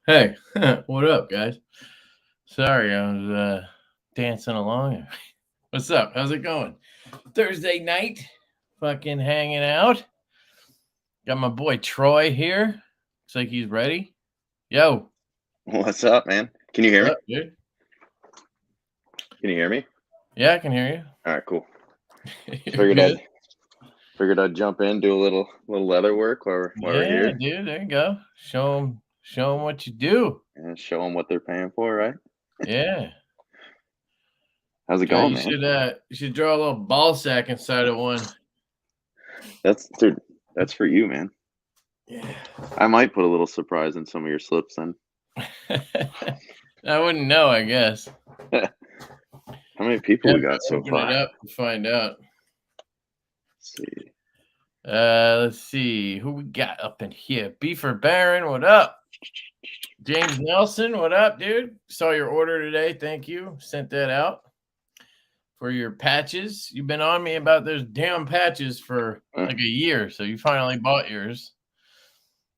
Hey, what up, guys? Sorry, I was dancing along. What's up? How's it going? Thursday night, fucking hanging out. Got my boy Troy here. Looks like he's ready. Yo, What's up, man? Can you hear what me? up, dude? Can you hear me? Yeah, I can hear All right, cool. you. You're Figured good. I'd figured I'd jump in, do a little leather work while we're Yeah, here, dude. There you go. Show them what you do. and show them what they're paying for, right? Yeah. How's it Joe, going, man? you should draw a little ball sack inside of one. Dude, that's for you, man. Yeah. I might put a little surprise in some of your slips then. I wouldn't know, I guess. How many people we got so Open far? it up and find out. Let's see. Let's see who we got up in here. Beefer Baron, what up? James Nelson, what up, dude? Saw your order today. Thank you. Sent that out for your patches. You've been on me about those damn patches for like a year, so you finally bought yours.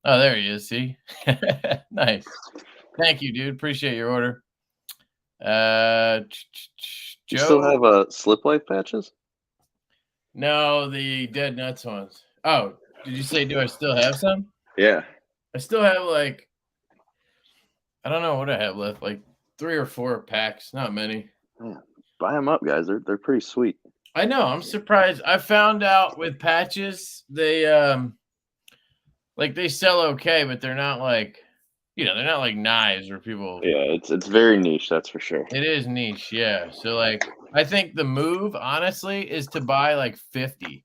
Oh, there he is. See, nice. Thank you, dude. Appreciate your order. You still Joe. have slip life patches? No, the dead nuts ones. Oh, did you say do I still have some? Yeah. I still have like I don't know what I have left, like 3 or 4 packs, not many. Yeah. Buy them up, guys. They're pretty sweet. I know. I'm surprised. I found out with patches, they like they sell okay, but they're not like they're not like knives where people. Yeah, it's very niche, that's for sure. It is niche, yeah. So like I think the move, honestly, is to buy like 50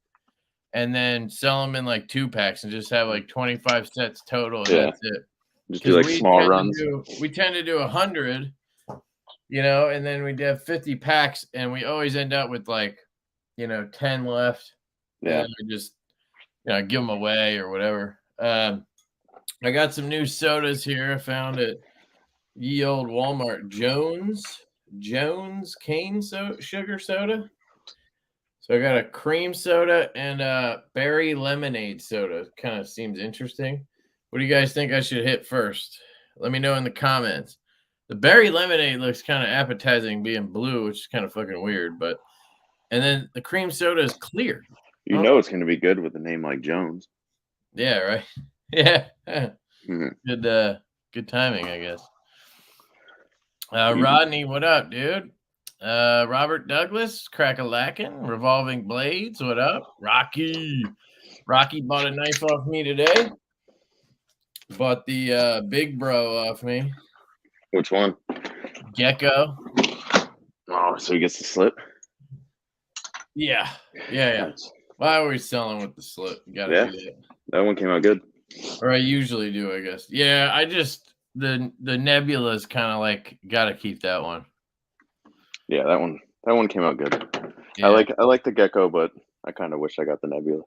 and then sell them in like 2 packs and just have like 25 sets total, and that's it. Just do like small runs. We tend to do 100, and then we'd have 50 packs, and we always end up with like 10 left. Yeah. And then we just give them away or whatever. I got some new sodas here. I found at ye old Walmart. Jones cane sugar soda. So I got a cream soda and a berry lemonade soda. Kind of seems interesting. What do you guys think I should hit first? Let me know in the comments. The berry lemonade looks kind of appetizing, being blue, which is kind of fucking weird. And then the cream soda is clear. You know it's going to be good with a name like Jones. Yeah, right. Yeah. Mm-hmm. Good timing, I guess. Rodney, what up, dude? Robert Douglas, crack-a-lackin', revolving blades, what up? Rocky bought a knife off me today. Bought the big bro off me. Which one? Gecko. Oh, so he gets the slip? Yeah. Nice. Well, I always sell them with the slip. You gotta do that. That one came out good. Or I usually do, I guess. Yeah, I just the nebula's kind of like gotta keep that one. Yeah, that one came out good. Yeah. I like the gecko, but I kind of wish I got the nebula.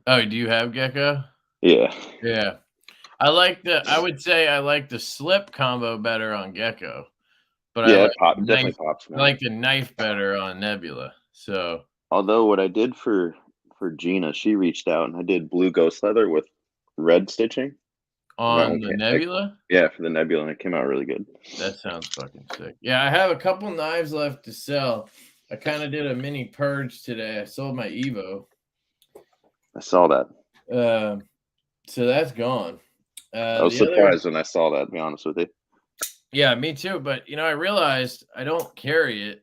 Oh, do you have gecko? Yeah. Yeah. I would say I like the slip combo better on gecko. But yeah, definitely pops. I like the knife better on nebula. So although what I did for Gina, she reached out and I did blue ghost leather with red stitching. On the nebula? Yeah, for the nebula, and it came out really good. That sounds fucking sick. Yeah, I have a couple knives left to sell. I kind of did a mini purge today. I sold my Evo. I saw that. So that's gone. I was surprised when I saw that, to be honest with you. Yeah, me too. But, I realized I don't carry it.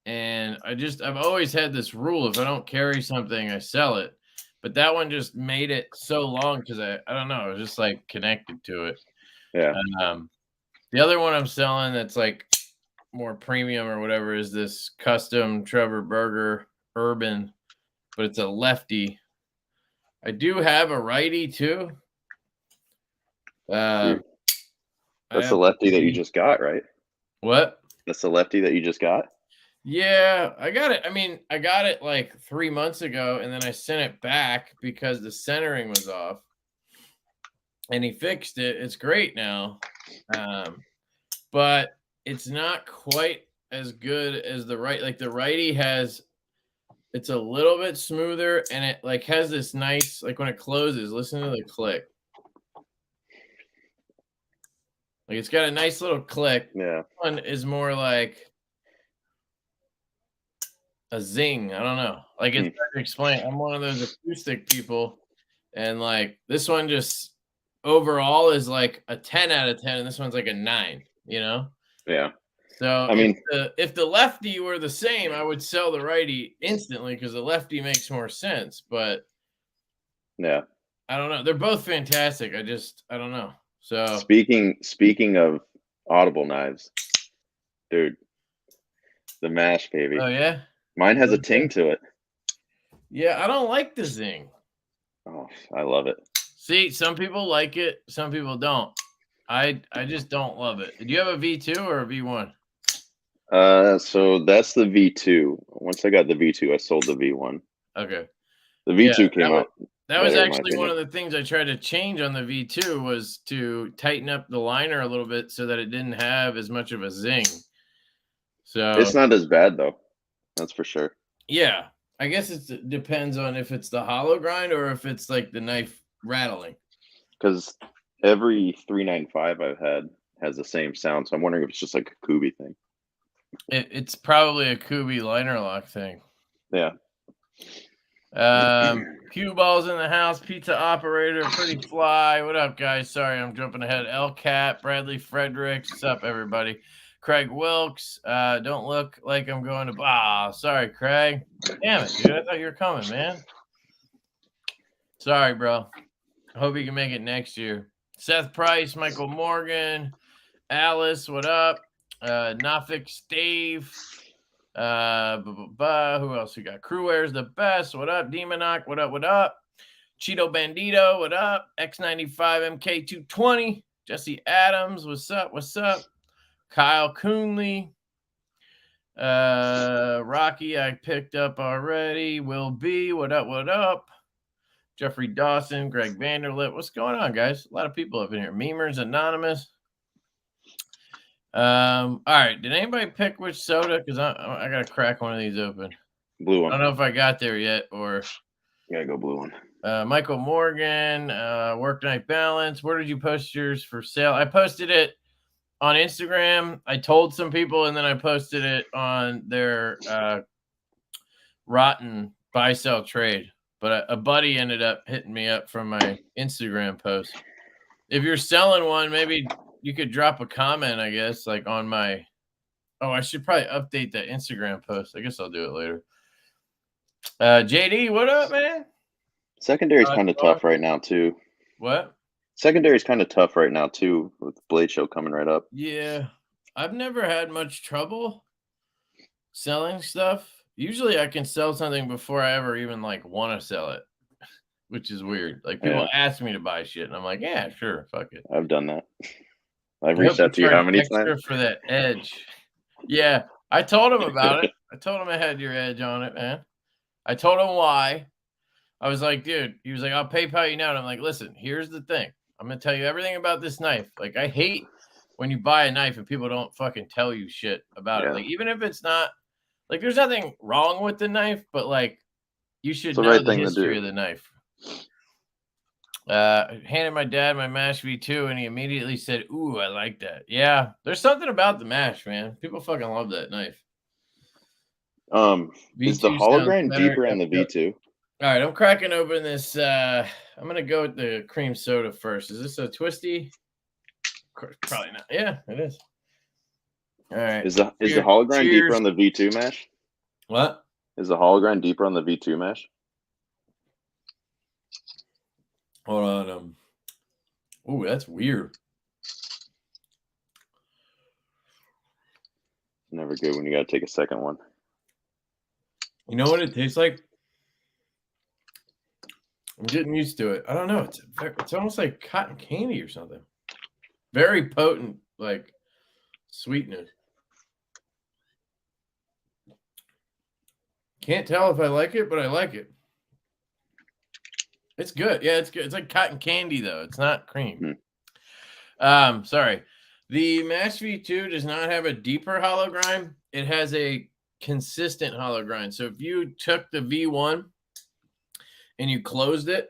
And I've always had this rule. If I don't carry something, I sell it. But that one just made it so long because I don't know. I was just like connected to it. Yeah. The other one I'm selling that's like more premium or whatever is this custom Trevor Berger Urban, but it's a lefty. I do have a righty too. That's the lefty that you just got, right? What? That's the lefty that you just got? Yeah, I got it. I mean, I got it like 3 months ago, and then I sent it back because the centering was off. And he fixed it. It's great now. But it's not quite as good as the right. Like the righty it's a little bit smoother, and it like has this nice, like when it closes, listen to the click. Like it's got a nice little click. Yeah. One is more like a zing. I don't know. Like it's hard to explain. I'm one of those acoustic people, and like this one just overall is like a 10 out of 10, and this one's like a 9. You know? Yeah. So I mean, if the lefty were the same, I would sell the righty instantly because the lefty makes more sense. But yeah. I don't know. They're both fantastic. I don't know. So speaking of audible knives, dude, the mash, baby. Oh yeah. Mine has a ting to it. Yeah, I don't like the zing. Oh, I love it. See, some people like it, some people don't. I just don't love it. Do you have a V2 or a V1? So that's the V2. Once I got the V2, I sold the V1. Okay. The V2 came out. That was actually one of the things I tried to change on the V2 was to tighten up the liner a little bit so that it didn't have as much of a zing. So it's not as bad though. That's for sure. Yeah. I guess it depends on if it's the hollow grind or if it's like the knife rattling. Because every 395 I've had has the same sound, so I'm wondering if it's just like a Kubi thing. It's probably a Kubi liner lock thing. Yeah. Cue balls in the house. Pizza operator, pretty fly. What up, guys? Sorry, I'm jumping ahead. El Cat, Bradley Fredericks. What's up, everybody? Craig Wilkes. Don't look like I'm going to. Sorry, Craig. Damn it, dude. I thought you were coming, man. Sorry, bro. I hope you can make it next year. Seth Price, Michael Morgan, Alice. What up? Nafik Dave. Who else we got? Crew Air's the best. What up? Demonoc. What up? What up? Cheeto Bandito. What up? X95 MK220. Jesse Adams. What's up? What's up? Kyle Coonley. Rocky, I picked up already. Will be. What up? What up? Jeffrey Dawson. Greg Vanderlip. What's going on, guys? A lot of people up in here. Memers Anonymous. All right. Did anybody pick which soda? Because I gotta crack one of these open. Blue one. I don't know if I got there yet or. Gotta go blue one. Michael Morgan, Work Night Balance. Where did you post yours for sale? I posted it on Instagram. I told some people, and then I posted it on their rotten buy sell trade. But a buddy ended up hitting me up from my Instagram post. If you're selling one, maybe you could drop a comment, I guess, like on my. Oh, I should probably update that Instagram post. I guess I'll do it later. JD, what up, man? Secondary's kind of tough right now, too. What? Secondary's kind of tough right now, too, with Blade Show coming right up. Yeah. I've never had much trouble selling stuff. Usually I can sell something before I ever even like want to sell it, which is weird. Like people ask me to buy shit and I'm like, yeah, sure. Fuck it. I've done that. I've reached out to you how many times? For that edge. Yeah. I told him about it. I told him I had your edge on it, man. I told him why. I was like, dude, he was like, I'll PayPal you now. And I'm like, listen, here's the thing. I'm going to tell you everything about this knife. Like, I hate when you buy a knife and people don't fucking tell you shit about it. Like, even if it's not, like, there's nothing wrong with the knife, but, like, you should know the history of the knife. Handed my dad my MASH V2, and he immediately said, ooh, I like that. Yeah, there's something about the MASH, man. People fucking love that knife. Is the hollow grind deeper in the V2? All right, I'm cracking open this. I'm going to go with the cream soda first. Is this a twisty? Probably not. Yeah, it is. All right. Is the hollow grind deeper on the V2 mash? What? Is the hollow grind deeper on the V2 mash? Hold on. Oh, that's weird. Never good when you got to take a second one. You know what it tastes like? I'm getting used to it. I don't know. It's almost like cotton candy or something. Very potent, like sweetness. Can't tell if I like it, but I like it. It's good. Yeah, it's good. It's like cotton candy, though. It's not cream. Sorry. The MASH V2 does not have a deeper hollow grind. It has a consistent hollow grind. So if you took the V1 and you closed it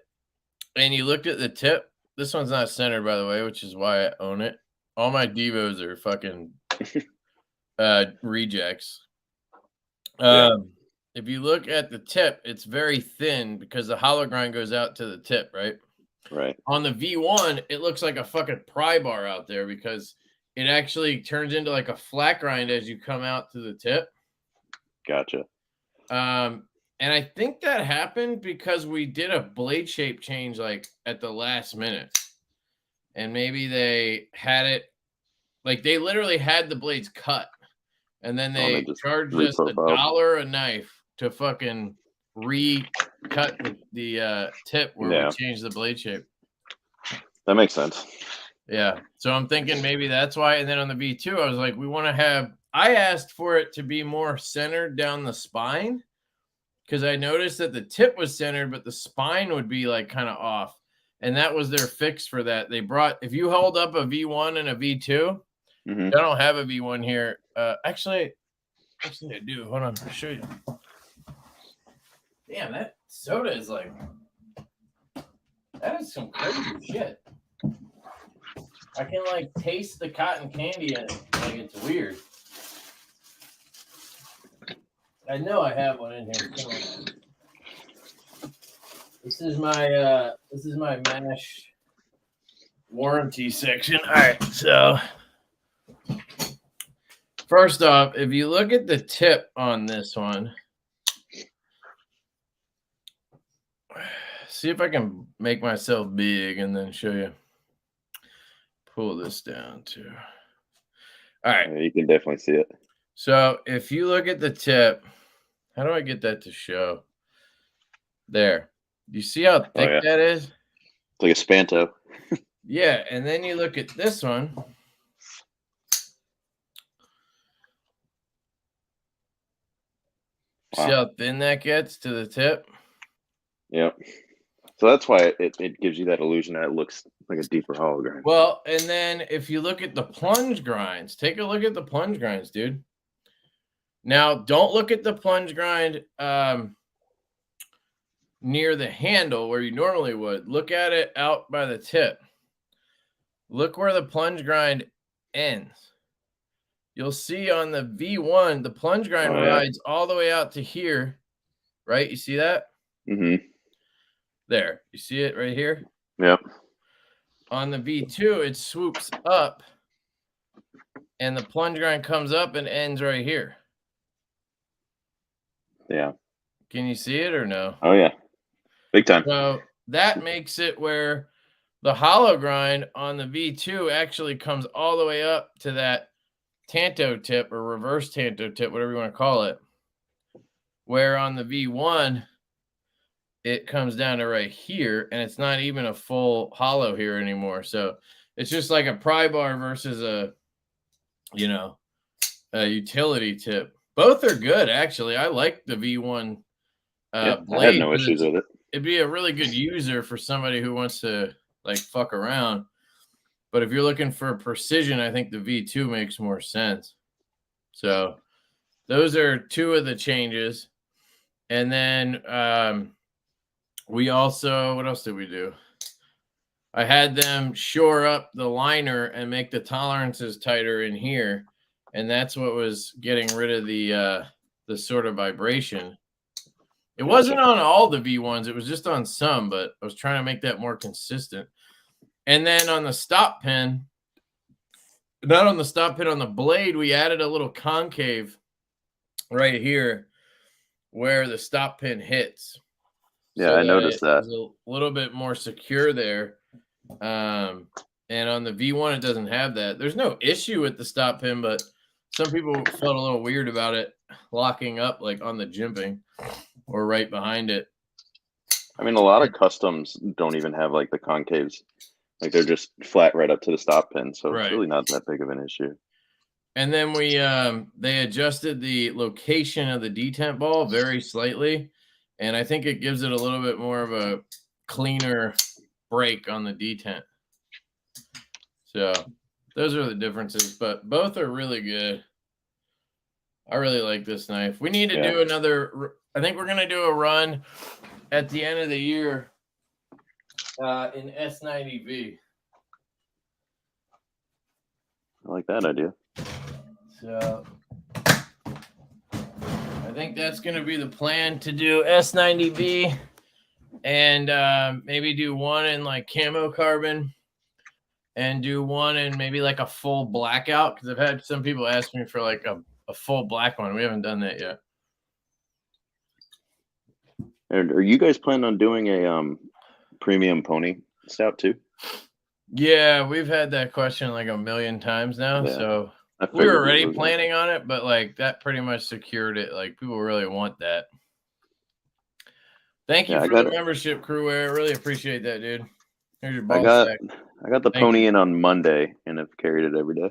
and you looked at the tip, this one's not centered, by the way, which is why I own it. All my Divos are fucking rejects. If you look at the tip, it's very thin because the hollow grind goes out to the tip, right? Right. On the V1, it looks like a fucking pry bar out there because it actually turns into like a flat grind as you come out to the tip. Gotcha. And I think that happened because we did a blade shape change like at the last minute. And maybe they had it, like they literally had the blades cut. And then they charged us $1 a knife to fucking recut the tip where we changed the blade shape. That makes sense. Yeah. So I'm thinking maybe that's why. And then on the V2, I was like, I asked for it to be more centered down the spine because I noticed that the tip was centered, but the spine would be like kind of off. And that was their fix for that. They brought, if you hold up a V1 and a V2, I don't have a V1 here. Actually, I do. Hold on, I'll show you. Damn, that soda is like, that is some crazy shit. I can like taste the cotton candy in it. Like it's weird. I know I have one in here. This is my MASH warranty section. All right, so first off, if you look at the tip on this one, see if I can make myself big and then show you. Pull this down too. All right. Yeah, you can definitely see it. So if you look at the tip, how do I get that to show? There. You see how thick that is? It's like a Spanto. Yeah, and then you look at this one. Wow. See how thin that gets to the tip? Yep. So that's why it gives you that illusion that it looks like a deeper hollow grind. Well, and then if you look at the plunge grinds, take a look at the plunge grinds, dude. Now, don't look at the plunge grind near the handle where you normally would. Look at it out by the tip. Look where the plunge grind ends. You'll see on the V1, the plunge grind rides all the way out to here, right? You see that? Mm-hmm. There. You see it right here? Yep. On the V2, it swoops up, and the plunge grind comes up and ends right here. Yeah. Can you see it or no? Oh, yeah. Big time. So that makes it where the hollow grind on the V2 actually comes all the way up to that tanto tip or reverse tanto tip, whatever you want to call it. Where on the V1, it comes down to right here, and it's not even a full hollow here anymore. So it's just like a pry bar versus a utility tip. Both are good, actually. I like the V1 blade. I had no issues with it. It'd be a really good user for somebody who wants to like fuck around. But if you're looking for precision, I think the V2 makes more sense. So those are two of the changes. And then we also, what else did we do? I had them shore up the liner and make the tolerances tighter in here. And that's what was getting rid of the sort of vibration. It wasn't on all the V1s. It was just on some, but I was trying to make that more consistent. And then on the stop pin, not on the stop pin, on the blade, we added a little concave right here where the stop pin hits. Yeah, so I noticed that. It's a little bit more secure there. And on the V1, it doesn't have that. There's no issue with the stop pin, but some people felt a little weird about it locking up like on the jimping or right behind it. I mean, a lot of customs don't even have like the concaves. Like they're just flat right up to the stop pin. So it's really not that big of an issue. And then they adjusted the location of the detent ball very slightly. And I think it gives it a little bit more of a cleaner break on the detent. So those are the differences, but both are really good. I really like this knife. We need to do another. I think we're going to do a run at the end of the year in S90V. I like that idea. So I think that's going to be the plan, to do S90B and maybe do one in like camo carbon and do one in maybe like a full blackout, because I've had some people ask me for like a full black one. We haven't done that yet. And are you guys planning on doing a premium pony stout too? Yeah, we've had that question like a million times now. Yeah, So we were already planning on it, but like that pretty much secured it. Like people really want that. Thank you for the membership, crew. I really appreciate that, dude. Here's your ball sack. I got the pony in on Monday and have carried it every day.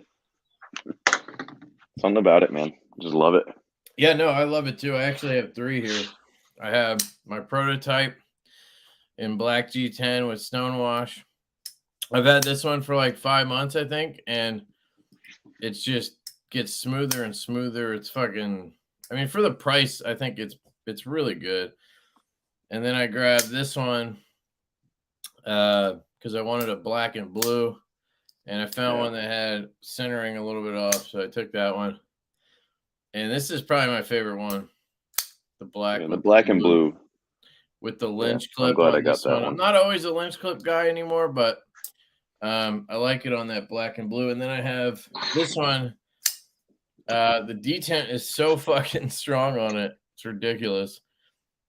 Something about it, man. Just love it. Yeah, no, I love it too. I actually have 3 here. I have my prototype in black G10 with stonewash. I've had this one for like 5 months, I think, and it's just gets smoother and smoother. It's fucking, I mean, for the price, I think it's really good. And then I grabbed this one because I wanted a black and blue, and I found one that had centering a little bit off, so I took that one. And this is probably my favorite one, the black. Yeah, the black and blue with the lynch clip. I'm glad I got that one. I'm not always a lynch clip guy anymore, but I like it on that black and blue. And then I have this one. The detent is so fucking strong on it. It's ridiculous.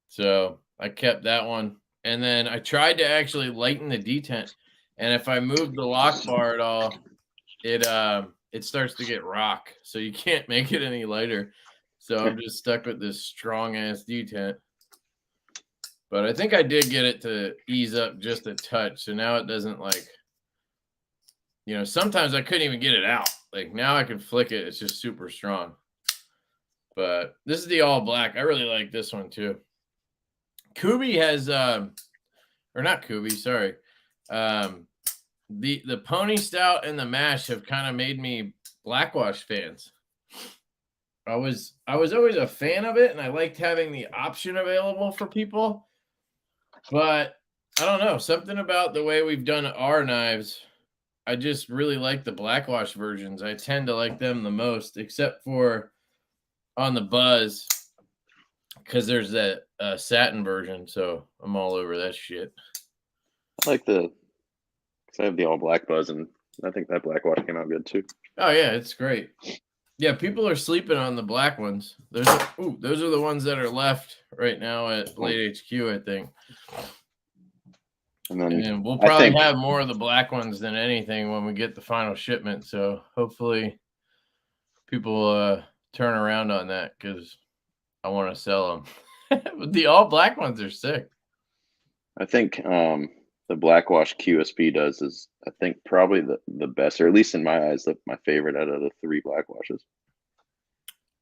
So I kept that one. And then I tried to actually lighten the detent. And if I move the lock bar at all, it starts to get rock. So you can't make it any lighter. So I'm just stuck with this strong ass detent. But I think I did get it to ease up just a touch. So now it doesn't like, you know, sometimes I couldn't even get it out. Like now I can flick it. It's just super strong. But this is the all black. I really like this one too. Kubi has, or not Kubi, sorry. The Pony Stout and the Mash have kind of made me Blackwash fans. I was always a fan of it, and I liked having the option available for people. But I don't know, something about the way we've done our knives, I just really like the Blackwash versions. I tend to like them the most, except for on the Buzz, because there's that satin version. So I'm all over that shit. I like because I have the all black Buzz, and I think that Blackwash came out good too. Oh yeah, it's great. Yeah, people are sleeping on the black ones. Those are the ones that are left right now at Blade HQ, I think. And then we'll probably have more of the black ones than anything when we get the final shipment. So hopefully people turn around on that, because I want to sell them. But the all black ones are sick. I think the Blackwash QSP does is, I think, probably the best, or at least in my eyes, my favorite out of the 3 Blackwashes.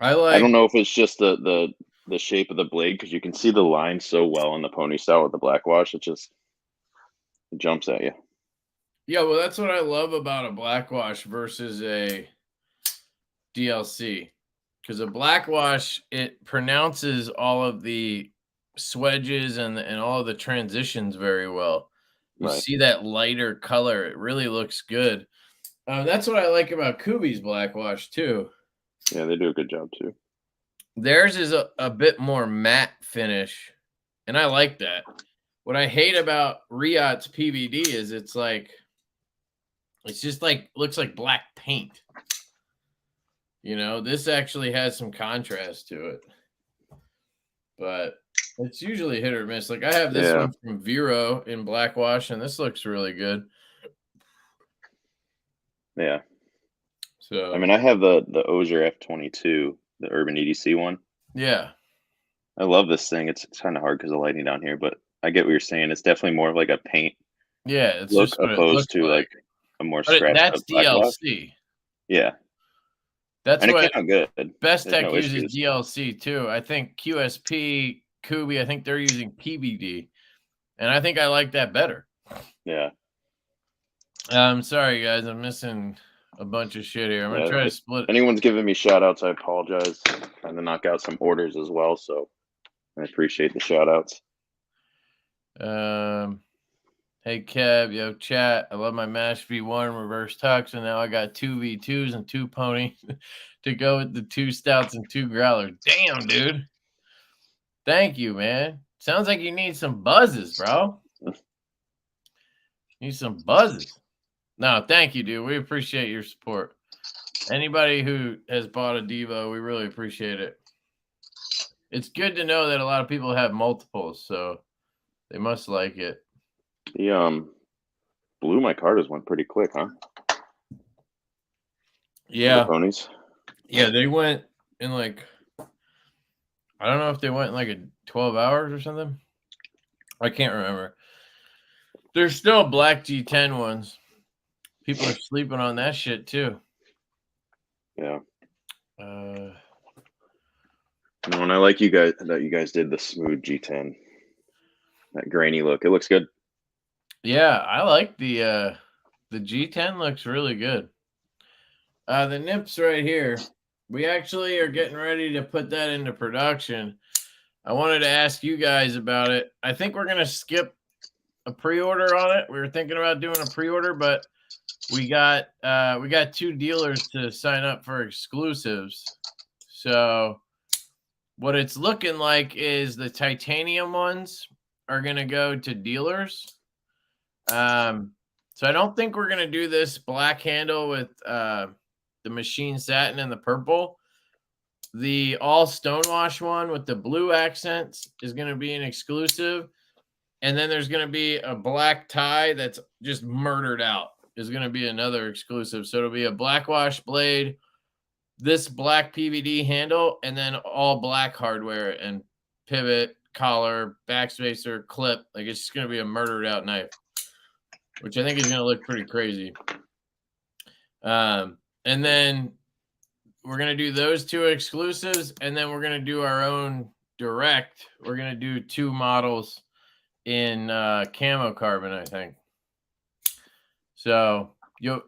I don't know if it's just the shape of the blade, because you can see the line so well on the Pony Stout with the Blackwash. It jumps at you. Yeah, well, that's what I love about a Blackwash versus a DLC, because a Blackwash, it pronounces all of the swedges and all of the transitions very well. You see that lighter color. It really looks good. That's what I like about Kubi's Blackwash too. Yeah, they do a good job too. Theirs is a bit more matte finish, and I like that. What I hate about Riot's PVD is it's just like, looks like black paint. You know, this actually has some contrast to it. But it's usually hit or miss. Like I have this one from Vero in Blackwash, and this looks really good. Yeah. So I mean, I have the Ozier F22, the Urban EDC one. Yeah. I love this thing. It's kind of hard because of lighting down here, but I get what you're saying. It's definitely more of like a paint it's look, opposed to like a more scratched that's DLC. Yeah. That's what it came out good. Best Tech uses DLC too. I think QSP, Kubi, I think they're using PVD, and I think I like that better. Yeah. I'm sorry, guys. I'm missing a bunch of shit here. I'm gonna try to split. If anyone's giving me shout outs, I apologize. Trying to knock out some orders as well, so I appreciate the shout outs. Hey, Kev, yo, chat. I love my Mash V1 reverse tux, and now I got 2 V2s and 2 ponies to go with the 2 stouts and 2 growlers. Damn, dude. Thank you, man. Sounds like you need some buzzes, bro. Need some buzzes. No, thank you, dude. We appreciate your support. Anybody who has bought a Divo, we really appreciate it. It's good to know that a lot of people have multiples, so they must like it. The Blue Micartas went pretty quick, huh? Yeah. The ponies. Yeah, they went in like, I don't know if they went in like a 12 hours or something. I can't remember. There's still black G10 ones. People are sleeping on that shit too. Yeah. And I like you guys that you guys did the smooth G10. That grainy look. It looks good. Yeah, I like the G10 looks really good. The nips right here. We actually are getting ready to put that into production. I wanted to ask you guys about it. I think we're gonna skip a pre-order on it. We were thinking about doing a pre-order, but we got 2 dealers to sign up for exclusives. So what it's looking like is the titanium ones are gonna go to dealers. So I don't think we're gonna do this black handle with the machine satin and the purple. The all stonewash one with the blue accents is going to be an exclusive. And then there's going to be a black tie that's just murdered out is going to be another exclusive. So it'll be a black wash blade, this black PVD handle, and then all black hardware and pivot, collar, backspacer, clip. Like it's just going to be a murdered out knife, which I think is going to look pretty crazy. And then we're going to do those 2 exclusives, and then we're going to do our own direct. We're going to do 2 models in camo carbon, I think. So,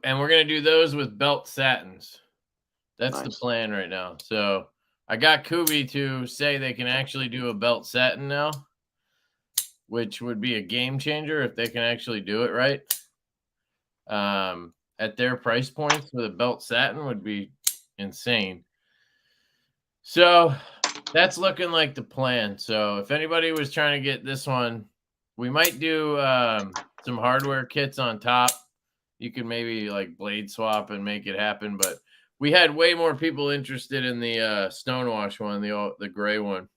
and we're going to do those with belt satins. That's nice. The plan right now. So I got Kubi to say they can actually do a belt satin now, which would be a game changer if they can actually do it right. At their price points with a belt satin would be insane. So that's looking like the plan. So if anybody was trying to get this one, we might do some hardware kits on top. You could maybe like blade swap and make it happen. But we had way more people interested in the stonewash one, the gray one.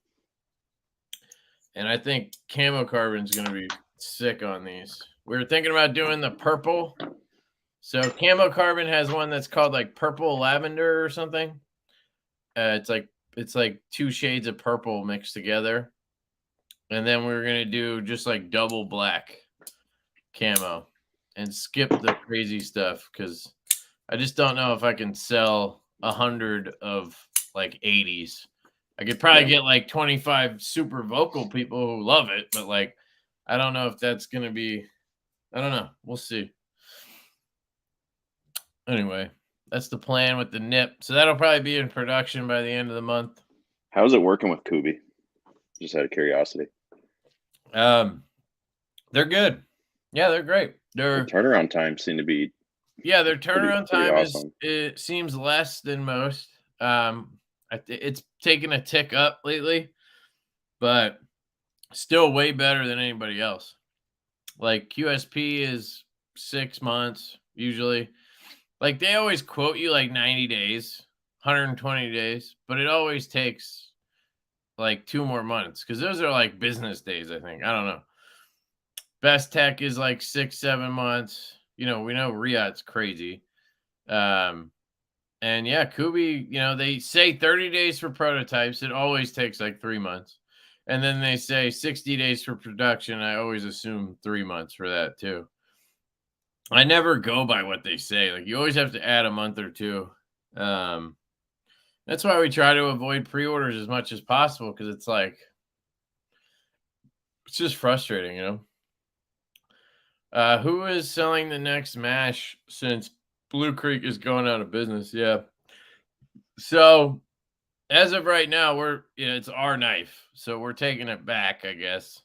And I think camo carbon is going to be sick on these. We were thinking about doing the purple. So camo carbon has one that's called like purple lavender or something. It's like 2 shades of purple mixed together. And then we're going to do just like double black camo and skip the crazy stuff because I just don't know if I can sell 100 of like 80s. I could probably get like 25 super vocal people who love it, but like I don't know if that's going to be, I don't know. We'll see. Anyway, that's the plan with the nip. So that'll probably be in production by the end of the month. How's it working with Kubi? Just out of curiosity. They're good. Yeah, they're great. Their turnaround time seem to be. Yeah, their turnaround time awesome. it seems less than most. It's taken a tick up lately, but still way better than anybody else. Like QSP is 6 months usually. Like they always quote you like 90 days, 120 days, but it always takes like 2 more months because those are like business days, I think. I don't know. Best Tech is like 6-7 months. We know Riyadh's crazy. And yeah, Kubi, they say 30 days for prototypes. It always takes like 3 months. And then they say 60 days for production. I always assume 3 months for that too. I never go by what they say. Like you always have to add a month or 2. That's why we try to avoid pre-orders as much as possible because it's like it's just frustrating, Who is selling the next mash since Blue Creek is going out of business? Yeah. So as of right now, it's our knife. So we're taking it back, I guess.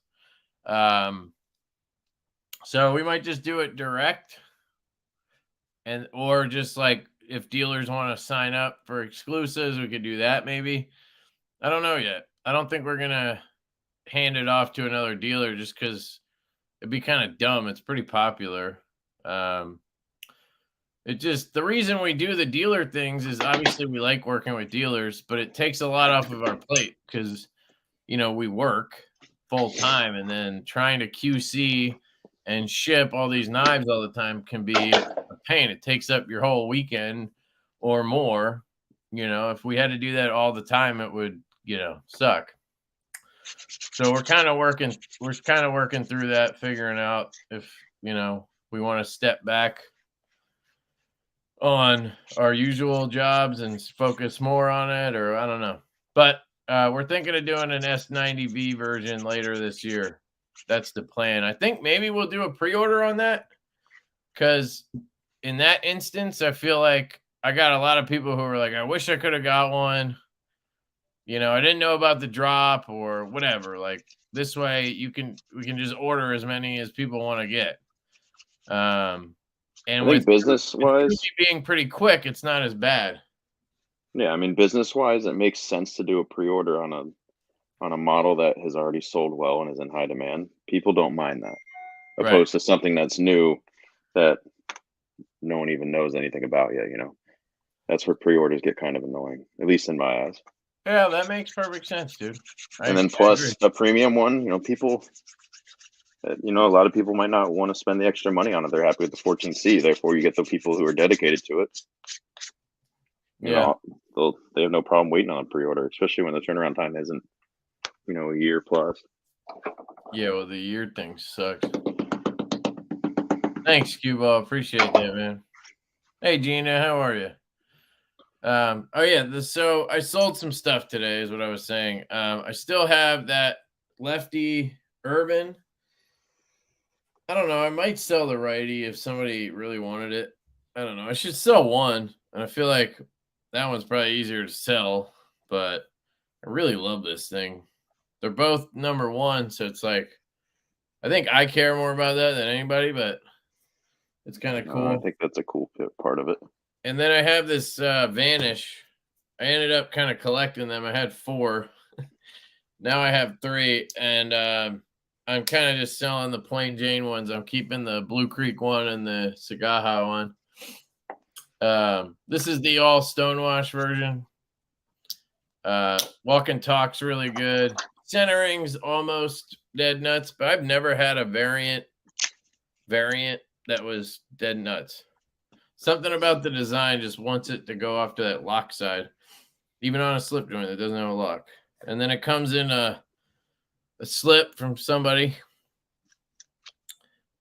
So we might just do it direct, or just like if dealers want to sign up for exclusives, we could do that maybe. I don't know yet. I don't think we're gonna hand it off to another dealer just because it'd be kind of dumb. It's pretty popular. It just, the reason we do the dealer things is obviously we like working with dealers, but it takes a lot off of our plate because, you know, we work full time, and then trying to QC and ship all these knives all the time can be a pain. It takes up your whole weekend or more. You know, if we had to do that all the time, it would, you know, suck. So we're kind of working through that, figuring out if, you know, we want to step back on our usual jobs and focus more on it, or I don't know. But we're thinking of doing an S90V version later this year. That's the plan. I think maybe we'll do a pre-order on that, because in that instance, I feel like I got a lot of people who are like, I wish I could have got one. You know, I didn't know about the drop or whatever. Like, this way we can just order as many as people want to get. And with business-wise, being pretty quick, it's not as bad. Yeah, I mean, business-wise, it makes sense to do a pre-order on a model that has already sold well and is in high demand. People don't mind that, opposed to something that's new that no one even knows anything about yet. You know, that's where pre-orders get kind of annoying, at least in my eyes. Yeah, that makes perfect sense, dude. And then plus a premium one, you know, people. You know, a lot of people might not want to spend the extra money on it. They're happy with the 14C. Therefore, you get the people who are dedicated to it. You know, they have no problem waiting on a pre-order, especially when the turnaround time isn't, you know, a year plus. Yeah, well, the year thing sucks. Thanks, Cuba. Appreciate that, man. Hey, Gina, how are you? Oh yeah, so I sold some stuff today, is what I was saying. I still have that Lefty Urban. I don't know. I might sell the righty if somebody really wanted it. I don't know. I should sell one, and I feel like that one's probably easier to sell, but I really love this thing. They're both #1, so it's like, I think I care more about that than anybody, but it's kind of cool. I think that's a cool part of it. And then I have this Vanish. I ended up kind of collecting them. I had 4. Now I have 3, and I'm kind of just selling the plain Jane ones. I'm keeping the Blue Creek one and the Sagaha one. This is the all stonewash version. Walk and talk's really good. Centering's almost dead nuts, but I've never had a variant that was dead nuts. Something about the design just wants it to go off to that lock side, even on a slip joint that doesn't have a lock. And then it comes in a slip from somebody.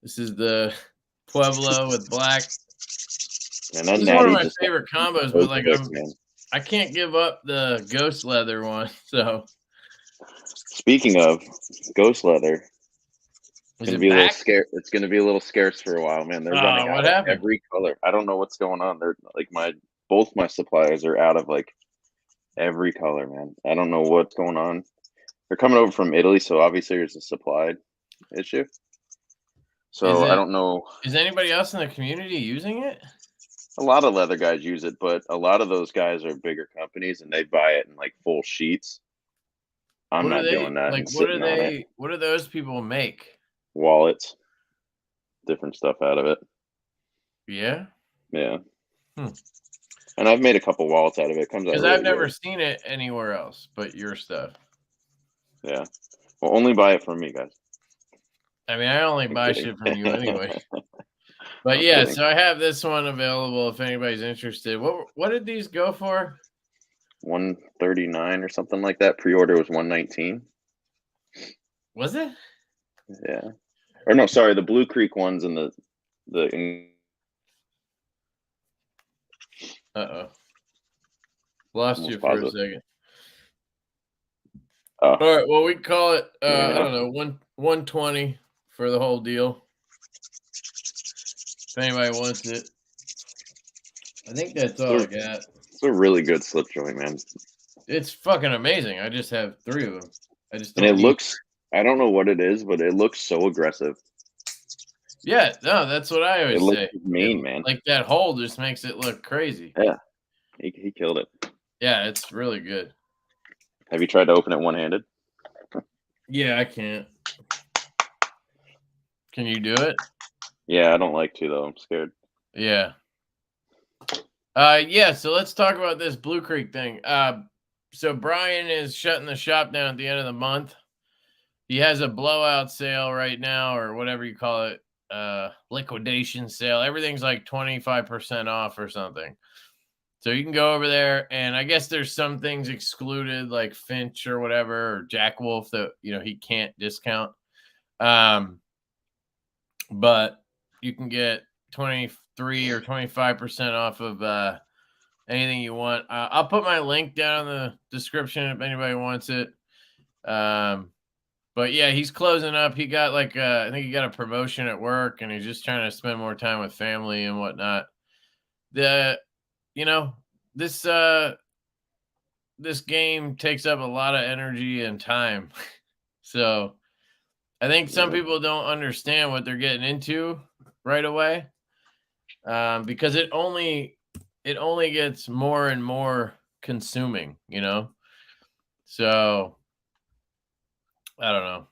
This is the Pueblo with black. And this is one of my favorite combos, but like I can't give up the ghost leather one. So speaking of ghost leather, it's gonna be a little scarce. It's gonna be a little scarce for a while, man. They're running out of every color. I don't know what's going on. They're like both my suppliers are out of like every color, man. I don't know what's going on. They're coming over from Italy, so obviously there's a supply issue. So I don't know. Is anybody else in the community using it? A lot of leather guys use it, but a lot of those guys are bigger companies and they buy it in like full sheets. I'm not doing that. Like, what do those people make? Wallets, different stuff out of it. Yeah. Yeah. And I've made a couple wallets out of it. Comes out because I've never seen it anywhere else but your stuff. Yeah. Well, only buy it from me, guys. I mean, I only buy shit from you anyway. But yeah, so I have this one available if anybody's interested. What did these go for? $139 or something like that. Pre-order was $119. Was it? Yeah. Or no, sorry, the Blue Creek ones and the lost you for a second. Oh. All right, well, we call it I don't know, 120 for the whole deal. If anybody wants it. I think that's all I got. It's a really good slip joint, man. It's fucking amazing. I just have 3 of them. And it looks, I don't know what it is, but it looks so aggressive. Yeah, no, that's what I always say. Mean, man. Like that hole just makes it look crazy. Yeah, he killed it. Yeah, it's really good. Have you tried to open it one-handed? Yeah, I can't. Can you do it? Yeah, I don't like to though. I'm scared. Yeah. Yeah, so let's talk about this Blue Creek thing. So Brian is shutting the shop down at the end of the month. He has a blowout sale right now, or whatever you call it, liquidation sale. Everything's like 25% off or something. So you can go over there, and I guess there's some things excluded, like Finch or whatever, or Jack Wolf that he can't discount. But you can get 23 or 25% off of anything you want. I'll put my link down in the description if anybody wants it. But yeah, he's closing up. He got I think he got a promotion at work, and he's just trying to spend more time with family and whatnot. This game takes up a lot of energy and time. So I think some people don't understand what they're getting into right away, because it only gets more and more consuming, So I don't know.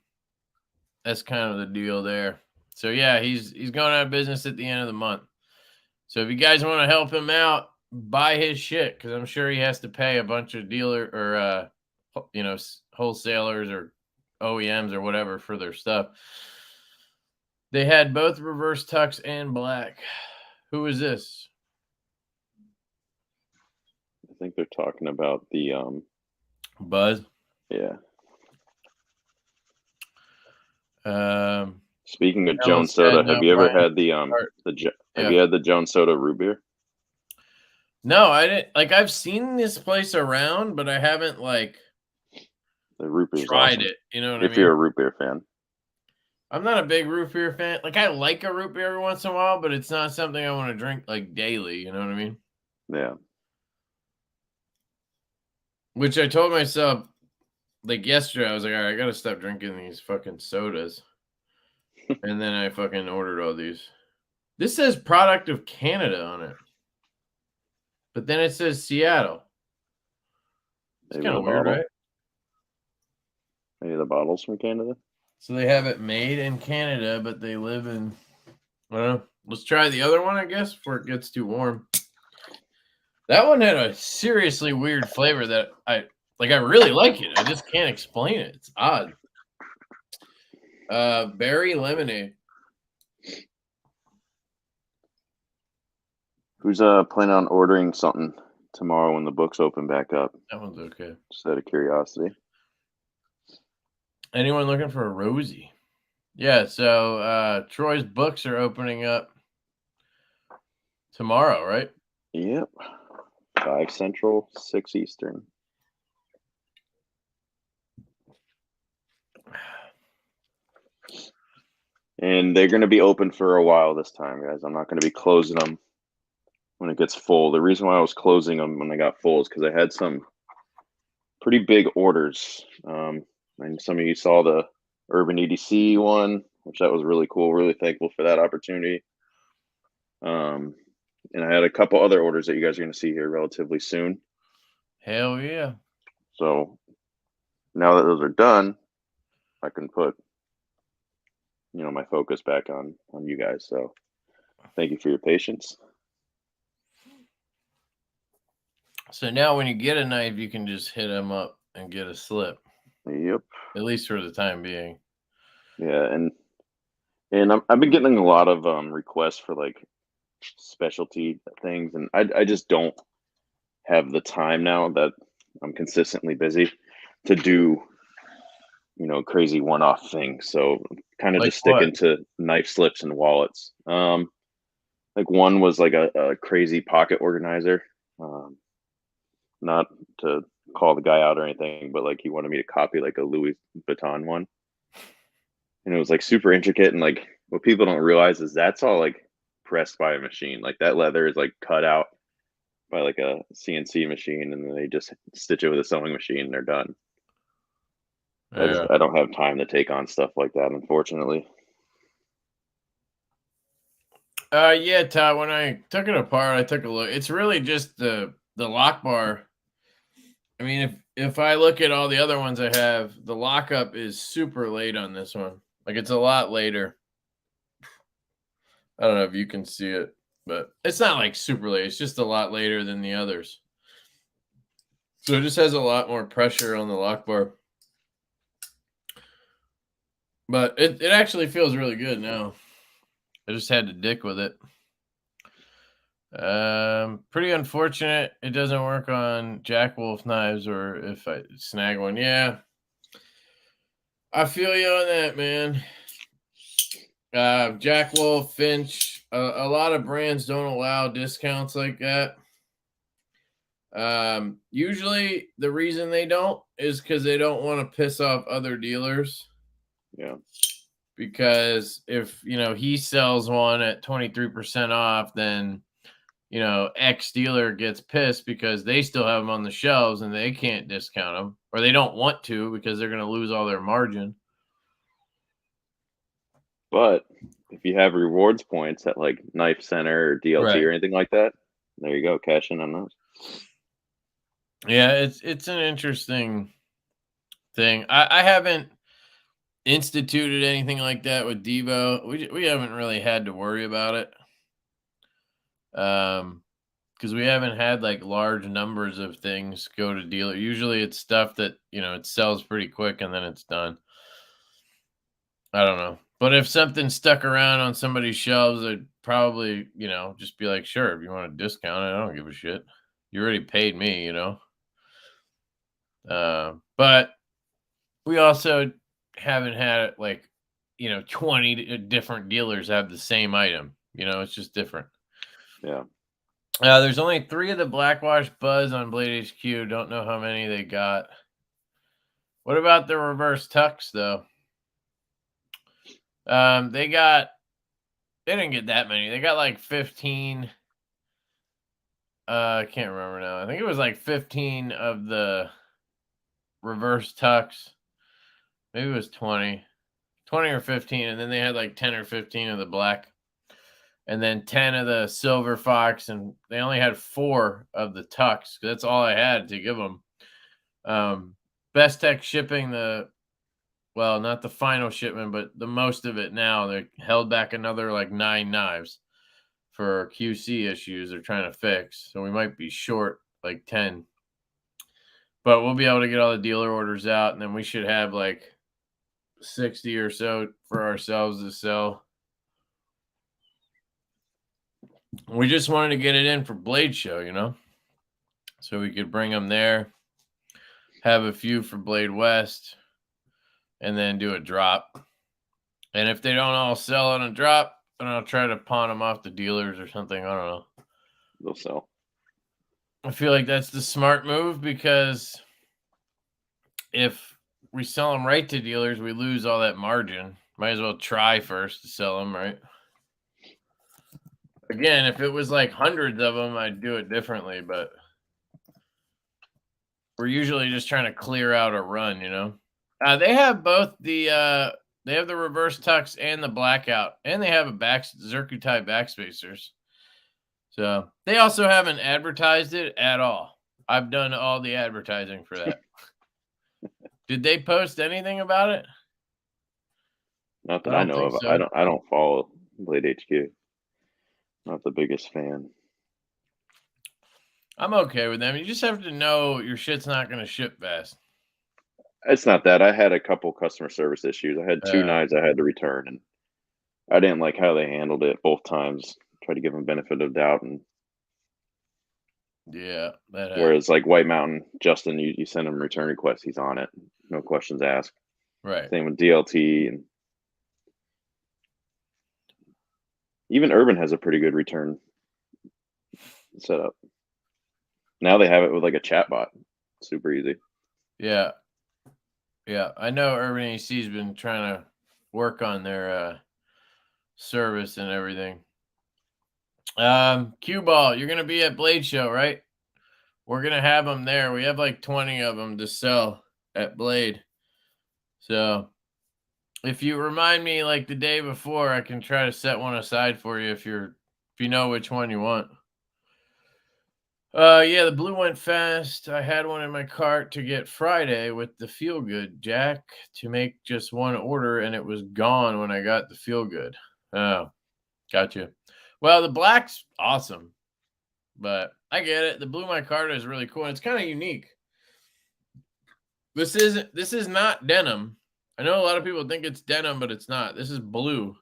That's kind of the deal there. So yeah, he's going out of business at the end of the month. So if you guys want to help him out, buy his shit, because I'm sure he has to pay a bunch of dealer or wholesalers or OEMs or whatever for their stuff. They had both reverse tux and black. Who is this? I think they're talking about the Buzz. Yeah. Speaking of Jones Soda, have you ever had the have you had the Jones Soda root beer? No, I didn't. I've seen this place around, but I haven't the root beer tried awesome. it. You know what I mean? If you're a root beer fan. I'm not a big root beer fan. I like a root beer every once in a while, but it's not something I want to drink daily. You know what I mean? Yeah. Which I told myself yesterday, I was like, all right, I got to stop drinking these fucking sodas. And then I fucking ordered all these. This says product of Canada on it. But then it says Seattle. It's kind of weird, right? Maybe the bottles from Canada. So they have it made in Canada, but they live in, I don't know. Let's try the other one, I guess, before it gets too warm. That one had a seriously weird flavor that I really like it. I just can't explain it. It's odd. Berry lemonade. Who's planning on ordering something tomorrow when the books open back up? That one's okay. Just out of curiosity. Anyone looking for a Rosie? Yeah, so Troy's books are opening up tomorrow, right? Yep. 5 Central, 6 Eastern. And they're going to be open for a while this time, guys. I'm not going to be closing them when it gets full. The reason why I was closing them when they got full is because I had some pretty big orders. And some of you saw the Urban EDC one, which that was really cool. Really thankful for that opportunity. And I had a couple other orders that you guys are going to see here relatively soon. Hell yeah. So now that those are done, I can put, my focus back on you guys. So thank you for your patience. So now when you get a knife, you can just hit them up and get a slip. Yep. At least for the time being. Yeah, and I've been getting a lot of requests for specialty things, and I just don't have the time now that I'm consistently busy to do crazy one-off things. So kind of just sticking to knife slips and wallets. One was a crazy pocket organizer. Not to call the guy out or anything, but he wanted me to copy a Louis Vuitton one. And it was super intricate, and what people don't realize is that's all pressed by a machine. That leather is cut out by a CNC machine, and then they just stitch it with a sewing machine and they're done. Yeah. I don't have time to take on stuff like that, unfortunately. Yeah, Todd, when I took it apart, I took a look. It's really just the lock bar. I mean, if I look at all the other ones I have, the lockup is super late on this one. Like, it's a lot later. I don't know if you can see it, but it's not like super late. It's just a lot later than the others. So it just has a lot more pressure on the lock bar. But it actually feels really good now. I just had to dick with it. Pretty unfortunate it doesn't work on Jack Wolf knives, or if I snag one. Yeah, I feel you on that, man. Jack Wolf, Finch, a lot of brands don't allow discounts like that. Usually the reason they don't is because they don't want to piss off other dealers. Yeah. Because if, he sells one at 23% off, then, X dealer gets pissed because they still have them on the shelves and they can't discount them, or they don't want to because they're going to lose all their margin. But if you have rewards points at like Knife Center or DLT Right. or anything like that, there you go, cash in on those. Yeah, it's an interesting thing. I haven't instituted anything like that with Divo. We haven't really had to worry about it. Because we haven't had like large numbers of things go to dealer. Usually it's stuff that, it sells pretty quick and then it's done. I don't know. But if something stuck around on somebody's shelves, I'd probably, just be like, sure, if you want to discount it, I don't give a shit. You already paid me, But we also haven't had it like, 20 different dealers have the same item. It's just different. Yeah. There's only 3 of the Blackwash Buzz on Blade HQ. Don't know how many they got. What about the reverse tucks, though? They didn't get that many. They got like 15. I can't remember now. I think it was like 15 of the reverse tucks. Maybe it was 20 or 15. And then they had like 10 or 15 of the black. And then 10 of the silver fox, and they only had 4 of the tucks. That's all I had to give them. Best Tech shipping not the final shipment, but the most of it now. They held back another like 9 knives for QC issues they're trying to fix. So we might be short like 10. But we'll be able to get all the dealer orders out, and then we should have like 60 or so for ourselves to sell. We just wanted to get it in for Blade Show, so we could bring them there, have a few for Blade West, and then do a drop. And if they don't all sell on a drop, then I'll try to pawn them off to dealers or something. I don't know. They'll sell. I feel like that's the smart move, because if we sell them right to dealers, we lose all that margin. Might as well try first to sell them, right? Again, if it was like hundreds of them, I'd do it differently, but we're usually just trying to clear out a run, They have both the they have the reverse tucks and the blackout, and they have a Zircuti backspacers. So they also haven't advertised it at all. I've done all the advertising for that. Did they post anything about it? Not that I know of. So. I don't follow Blade HQ. Not the biggest fan. I'm okay with them. You just have to know your shit's not going to ship fast. It's not that. I had a couple customer service issues. I had 2 knives I had to return, and I didn't like how they handled it both times. Tried to give them benefit of doubt, and yeah. Whereas like White Mountain, Justin, you send him a return request, he's on it. No questions asked. Right. Same with DLT, and even Urban has a pretty good return setup. Now they have it with like a chat bot. Super easy. Yeah. Yeah. I know Urban AC's been trying to work on their service and everything. Cue Ball, you're going to be at Blade Show, right? We're going to have them there. We have like 20 of them to sell at Blade. So if you remind me like the day before, I can try to set one aside for you if you're if you know which one you want. Yeah, the blue went fast. I had one in my cart to get Friday with the Feel Good Jack to make just one order, and it was gone when I got the Feel Good. Oh, gotcha. Well, the black's awesome, but I get it. The blue micarta is really cool. And it's kind of unique. This is not denim. I know a lot of people think it's denim, but it's not. This is blue.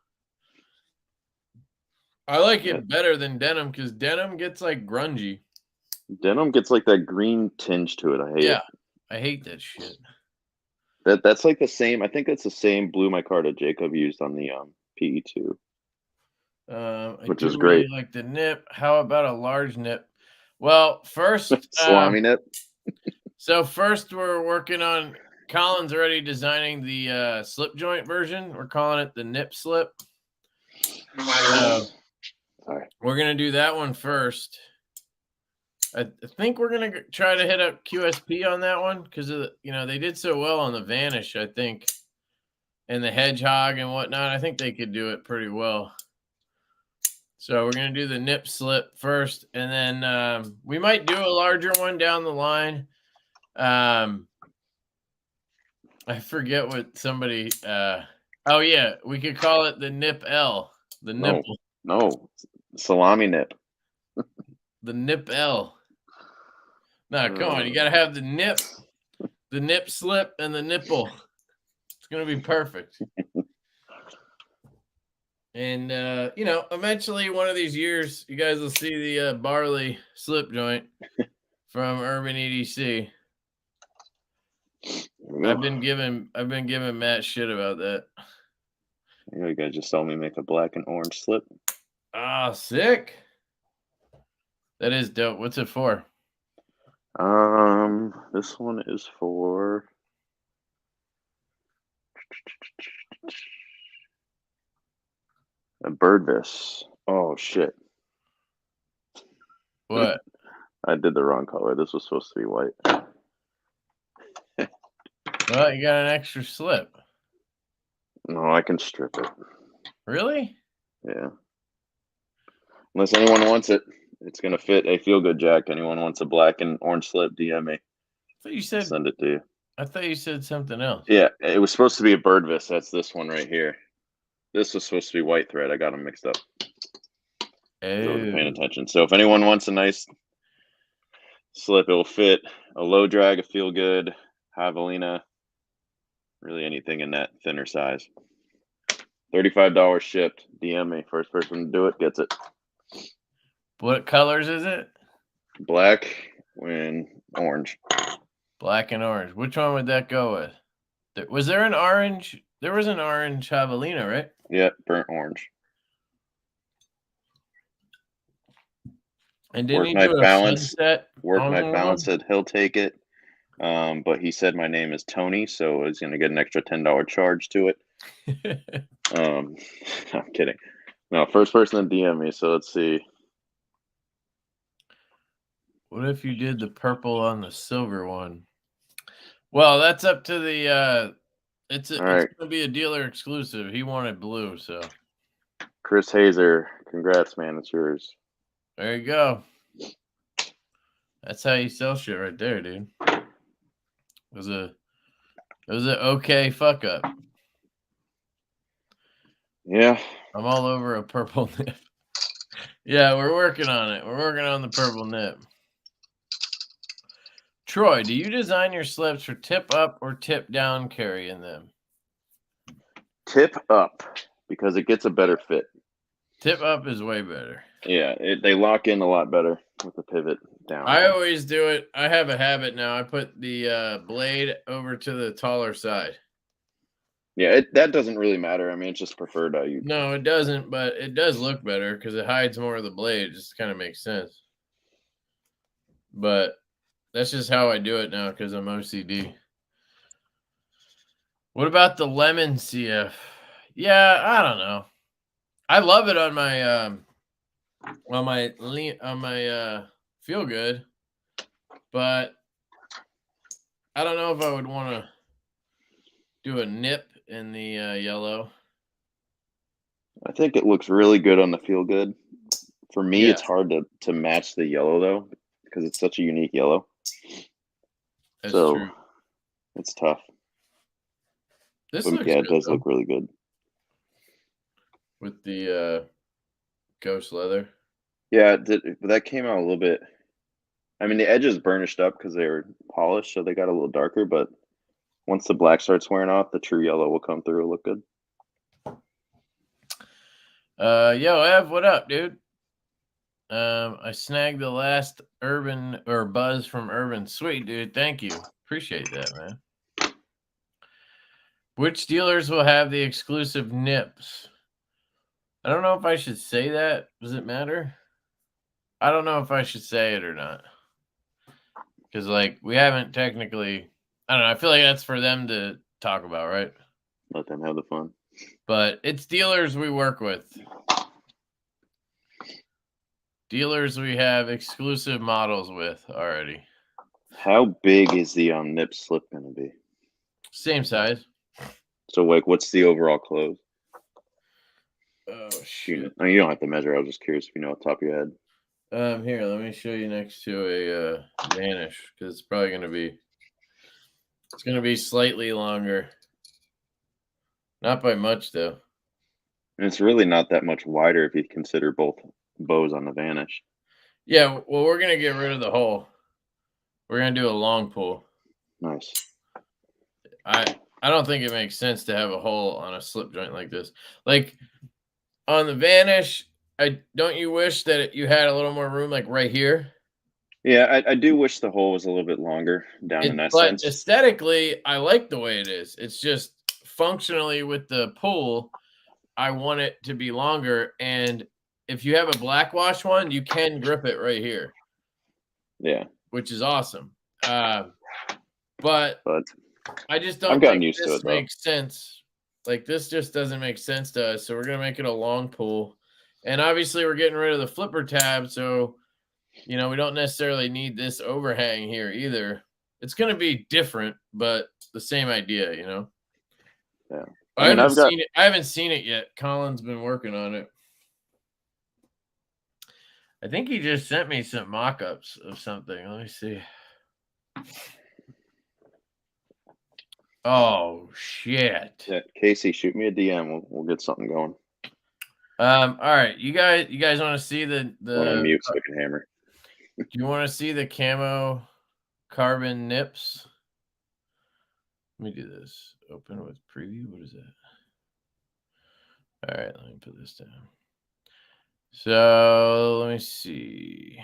I like it better than denim because denim gets like grungy. Denim gets like that green tinge to it. I hate it. I hate that shit. That's like the same. I think it's the same blue micarta Jacob used on the PE2. Which is great. Really like the nip. How about a large nip? Well, first salami nip. So first we're working on. Colin's already designing the slip joint version. We're calling it the nip slip. We're gonna do that one first. I think we're gonna try to hit up QSP on that one because they did so well on the Vanish, I think, and the Hedgehog and whatnot. I think they could do it pretty well. So we're gonna do the nip slip first, and then we might do a larger one down the line. I forget what somebody. Oh yeah, we could call it the Nip L. The nipple. No, salami nip. The Nip L. No, come on. You got to have the nip slip, and the nipple. It's going to be perfect. And, eventually one of these years, you guys will see the barley slip joint from Urban EDC. I've been giving Matt shit about that. You guys just saw me make a black and orange slip. Ah, sick. That is dope. What's it for? This one is for a birdvis. Oh shit. What? I did the wrong color. This was supposed to be white. Well, you got an extra slip. No, I can strip it. Really? Yeah. Unless anyone wants it. It's going to fit a Feel Good Jack. Anyone wants a black and orange slip, DM me. I thought you said, I'll send it to you. I thought you said something else. Yeah, it was supposed to be a birdvis. That's this one right here. This was supposed to be white thread. I got them mixed up. I wasn't paying attention. So if anyone wants a nice slip, it will fit a low drag, a Feel Good, javelina, really anything in that thinner size. $35 shipped. DM me. First person to do it gets it. What colors is it? Black and orange. Black and orange. Which one would that go with? Was there an orange? There was an orange javelina, right? Yeah, burnt orange. And didn't he do a sunset? Work-Knife Balance said he'll take it. But he said my name is Tony, so he's going to get an extra $10 charge to it. I'm kidding. No, first person to DM me, so let's see. What if you did the purple on the silver one? Well, that's up to the it's going to be a dealer exclusive. He wanted blue, so. Chris Hazer, congrats, man. It's yours. There you go. That's how you sell shit right there, dude. It was an okay fuck up. Yeah. I'm all over a purple nip. Yeah, we're working on it. We're working on the purple nip. Troy, do you design your slips for tip up or tip down carry in them? Tip up, because it gets a better fit. Tip up is way better. Yeah, they lock in a lot better with the pivot down. I always do it. I have a habit now. I put the blade over to the taller side. Yeah, that doesn't really matter. I mean, it's just preferred. No, it doesn't, but it does look better because it hides more of the blade. It just kind of makes sense. But that's just how I do it now because I'm OCD. What about the lemon CF? Yeah, I don't know. I love it on my Feel Good, but I don't know if I would want to do a nip in the yellow. I think it looks really good on the Feel Good For me, it's hard to match the yellow though, because it's such a unique yellow. That's true. It's tough. This looks good, it does look really good with the ghost leather. Yeah, that came out a little bit. I mean, the edges burnished up because they were polished, so they got a little darker. But once the black starts wearing off, the true yellow will come through. It'll look good. Yo, Ev, what up, dude? I snagged the last buzz from Urban. Sweet, dude. Thank you. Appreciate that, man. Which dealers will have the exclusive nips? I don't know if I should say that. Does it matter? I don't know if I should say it or not. Because, like, we haven't technically... I don't know. I feel like that's for them to talk about, right? Let them have the fun. But it's dealers we work with. Dealers we have exclusive models with already. How big is the nip slip going to be? Same size. So, like, what's the overall close? Oh, shit. No, you don't have to measure. I was just curious if you know off the top of your head. Here, let me show you next to a Vanish, because it's probably going to be... It's going to be slightly longer. Not by much, though. And it's really not that much wider if you consider both bows on the Vanish. Yeah, well, we're going to get rid of the hole. We're going to do a long pull. Nice. I don't think it makes sense to have a hole on a slip joint like this. Like, on the Vanish, don't you wish that you had a little more room, like right here? Yeah, I do wish the hole was a little bit longer down in that sense. But aesthetically, I like the way it is. It's just functionally with the pull, I want it to be longer. And if you have a black wash one, you can grip it right here. Yeah. Which is awesome. But I just don't think this makes sense. Like, this just doesn't make sense to us. So we're going to make it a long pull. And obviously, we're getting rid of the flipper tab. So, you know, we don't necessarily need this overhang here either. It's going to be different, but the same idea, you know? Yeah. I haven't seen it yet. Colin's been working on it. I think he just sent me some mock-ups of something. Let me see. Oh, shit. Yeah, Casey, shoot me a DM. We'll get something going. All right. You guys want to see the mute so I can hammer. Do you want to see the camo carbon nips? Let me do this. Open with preview. What is that? All right, let me put this down. So let me see.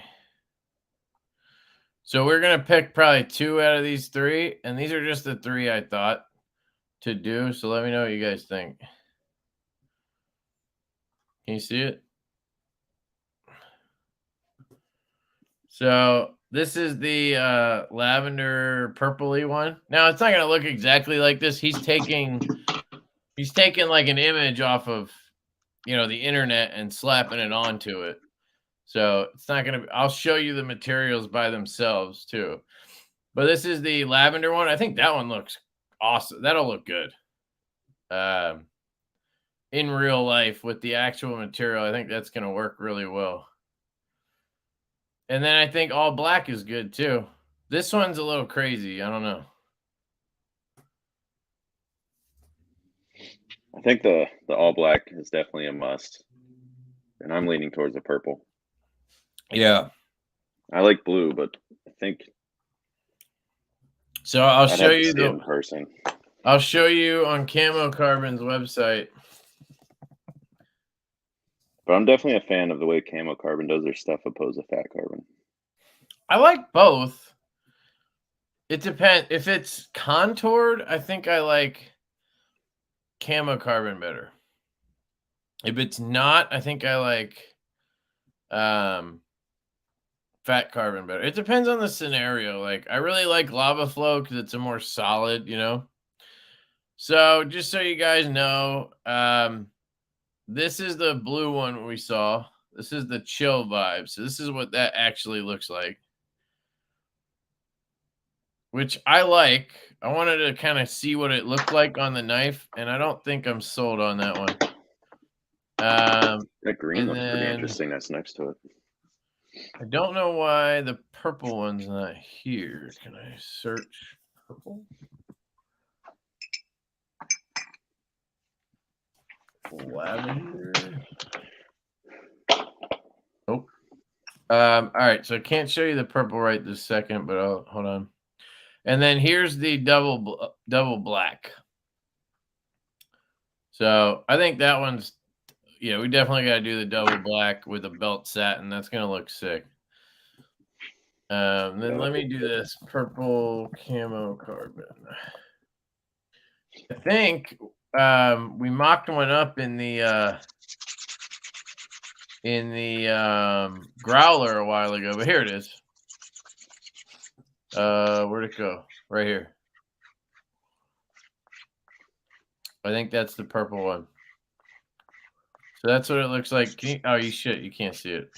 So we're going to pick probably 2 out of these 3. And these are just the 3 I thought to do. So let me know what you guys think. Can you see it? So this is the lavender purpley one. Now, it's not going to look exactly like this. He's taking like an image off of, you know, the internet and slapping it onto it. So it's not going to, I'll show you the materials by themselves too. But this is the lavender one. I think that one looks awesome. That'll look good. In real life with the actual material, I think that's going to work really well. And then I think all black is good too. This one's a little crazy. I don't know. I think the all black is definitely a must. And I'm leaning towards the purple. Yeah. I like blue, but I think so I'll show you in person. I'll show you on Camo Carbon's website. But I'm definitely a fan of the way Camo Carbon does their stuff opposed to Fat Carbon. I like both. It depends. If it's contoured, I think I like Camo Carbon better. If it's not, I think I like Fat Carbon better. It depends on the scenario. Like, I really like Lava Flow because it's a more solid, you know. So just so you guys know, this is the blue one we saw. This is the chill vibe. So this is what that actually looks like, which I like. I wanted to kind of see what it looked like on the knife, and I don't think I'm sold on that one. That green looks pretty then interesting. That's next to it. I don't know why the purple one's not here. Can I search purple? Lavender. Nope. All right, so I can't show you the purple right this second, but hold on. And then here's the double black. So I think that one's, yeah, we definitely got to do the double black with a belt satin. That's gonna look sick. Then let me do this purple camo carbon. I think we mocked one up in the growler a while ago, but here it is. Where'd it go? Right here. I think that's the purple one. So that's what it looks like. You can't see it.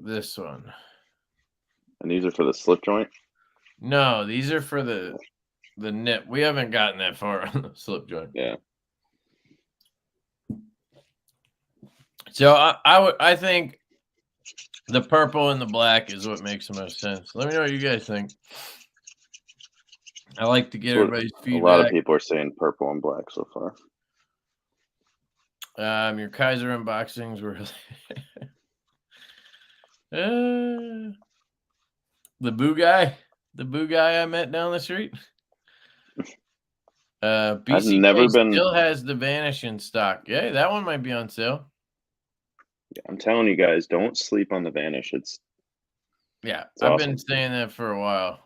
This one. And these are for the slip joint? No, these are for the nip. We haven't gotten that far on the slip joint. Yeah. So I think the purple and the black is what makes the most sense. Let me know what you guys think. I like to get everybody's feedback. A lot of people are saying purple and black so far. Your Kaiser unboxings were the boo guy I met down the street. BC still has the Vanish in stock. Yeah, that one might be on sale. Yeah, I'm telling you guys, don't sleep on the Vanish. It's I've awesome. been saying that for a while.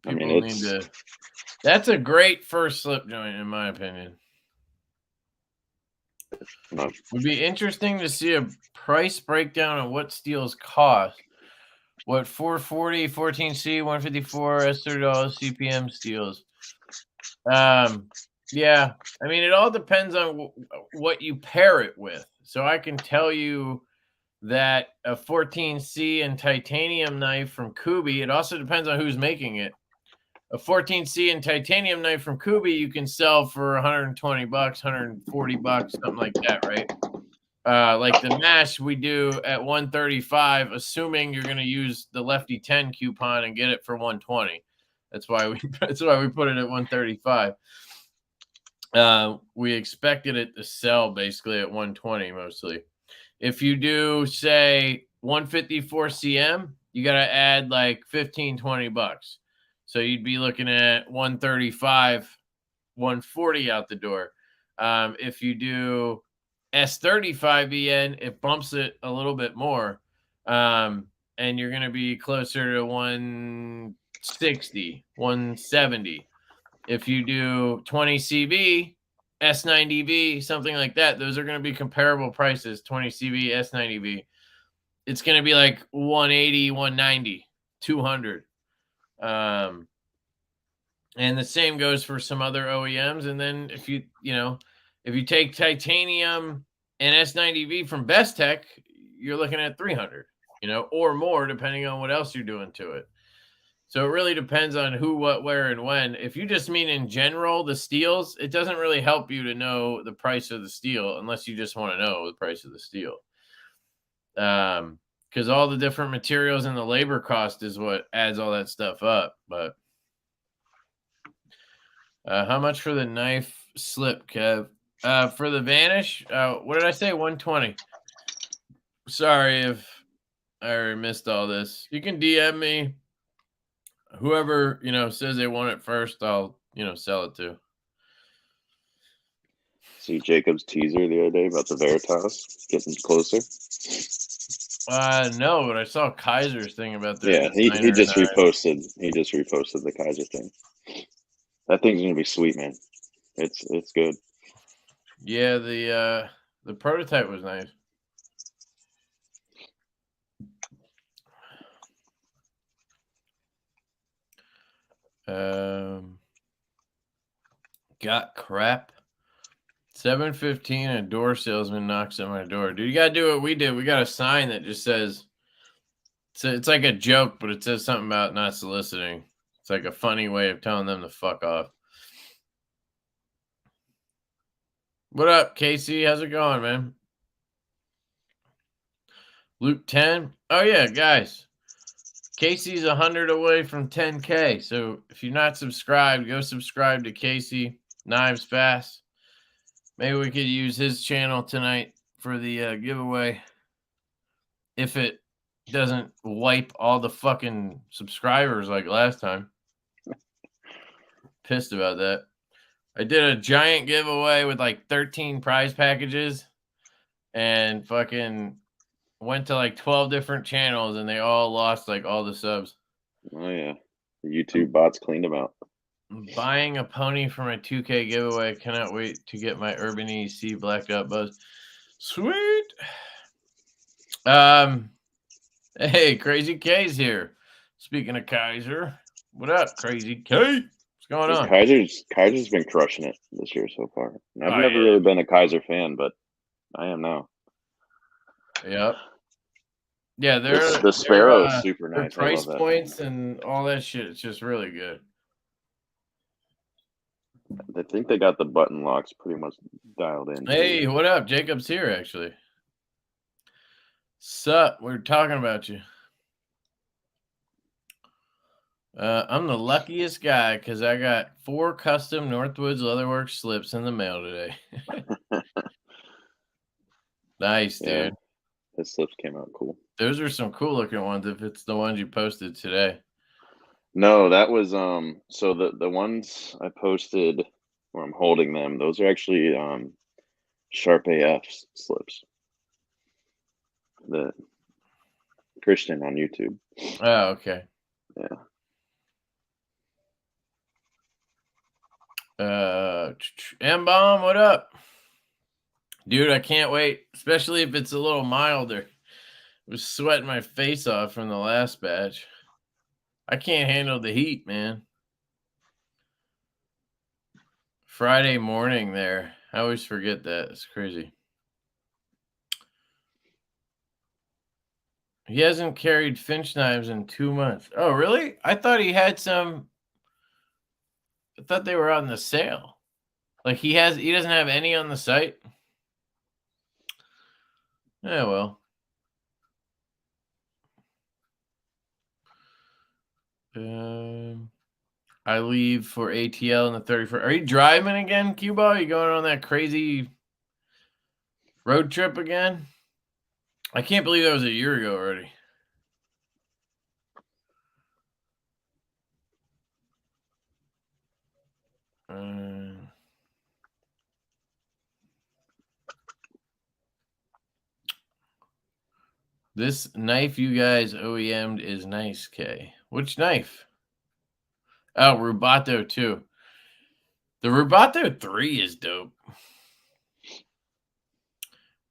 People need to. That's a great first slip joint, in my opinion. Would be interesting to see a price breakdown of what steels cost. What 440, 14C, 154, $30 CPM steels. Yeah, I mean, it all depends on what you pair it with. So I can tell you that a 14C and titanium knife from Kubi, it also depends on who's making it. A 14C and titanium knife from Kubi you can sell for $120, $140, something like that, right? Like the mash we do at $135, assuming you're going to use the Lefty 10 coupon and get it for $120. That's why we put it at $135. We expected it to sell basically at $120 mostly. If you do say 154 CM, you got to add like $15-$20. So you'd be looking at 135, 140 out the door. If you do S35 EN, it bumps it a little bit more. And you're going to be closer to 160, 170. If you do 20 CB, S90V, something like that, those are going to be comparable prices, 20 CB, S90V. It's going to be like 180, 190, 200. And the same goes for some other OEMs. And then if you take titanium and S90V from Best Tech, you're looking at 300, or more, depending on what else you're doing to it. So it really depends on who, what, where, and when. If you just mean in general, the steels, it doesn't really help you to know the price of the steel unless you just want to know the price of the steel. Because all the different materials and the labor cost is what adds all that stuff up. But how much for the knife slip, Kev? For the Vanish, what did I say? 120. Sorry if I missed all this. You can DM me. Whoever, says they want it first, I'll, sell it to. See Jacob's teaser the other day about the Veritas getting closer? No, but I saw Kaiser's thing about the he just reposted. He just reposted the Kaiser thing. That thing's gonna be sweet, man. It's good. Yeah, the prototype was nice. Got crap. 7:15, a door salesman knocks on my door. Dude, you gotta do what we did. We got a sign that just says, it's like a joke, but it says something about not soliciting. It's like a funny way of telling them to fuck off. What up, Casey? How's it going, man? Luke 10. Oh, yeah, guys. Casey's 100 away from 10K. So if you're not subscribed, go subscribe to Casey. Knives Fast. Maybe we could use his channel tonight for the giveaway. If it doesn't wipe all the fucking subscribers like last time. Pissed about that. I did a giant giveaway with like 13 prize packages and fucking went to like 12 different channels and they all lost like all the subs. Oh, yeah. The YouTube bots cleaned them out. Buying a pony for my 2K giveaway. Cannot wait to get my Urban EDC Black Dot Buzz. Sweet. Hey, Crazy K's here. Speaking of Kaiser, what up, Crazy K? What's going on? Kaiser's been crushing it this year so far. And I've never really been a Kaiser fan, but I am now. Yep. Yeah, the Sparrow is super nice. Price points and all that shit. It's just really good. I think they got the button locks pretty much dialed in. Hey, what up? Jacob's here, actually. Sup? We're talking about you. I'm the luckiest guy because I got 4 custom Northwoods Leatherworks slips in the mail today. Nice, dude. Yeah, the slips came out cool. Those are some cool looking ones if it's the ones you posted today. No, that was so the ones I posted where I'm holding them, those are actually Sharp AF slips. The Christian on YouTube. Oh, okay. Yeah. M-Bomb, what up? Dude, I can't wait, especially if it's a little milder. I was sweating my face off from the last batch. I can't handle the heat, man. Friday morning there. I always forget that. It's crazy. He hasn't carried Finch knives in 2 months. Oh, really? I thought he had some. I thought they were on the sale. Like he doesn't have any on the site. Yeah, well. I leave for ATL in the 31st. Are you driving again, Cuba? Are you going on that crazy road trip again? I can't believe that was a year ago already. This knife you guys OEM'd is nice, K. Which knife? Oh, Rubato 2. The Rubato 3 is dope.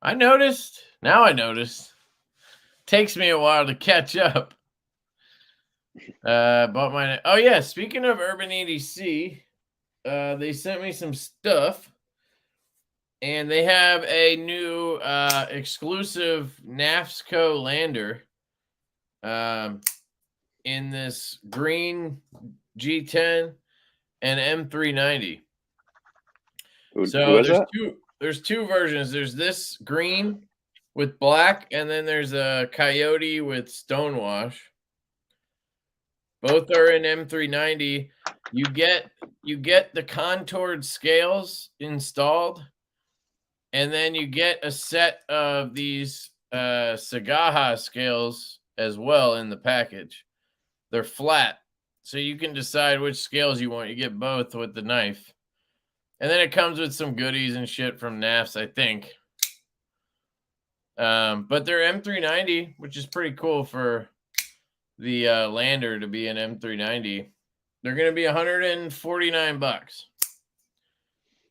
I noticed. Now I noticed. Takes me a while to catch up. Bought mine. Oh, yeah. Speaking of Urban EDC, they sent me some stuff. And they have a new exclusive NAFSCO lander in this green G10 and M390. So there's two versions. There's this green with black, and then there's a coyote with stonewash. Both are in M390. You get the contoured scales installed. And then you get a set of these Sagaha scales as well in the package. They're flat, so you can decide which scales you want. You get both with the knife. And then it comes with some goodies and shit from NAFS, I think. But they're M390, which is pretty cool for the lander to be an M390. They're going to be $149.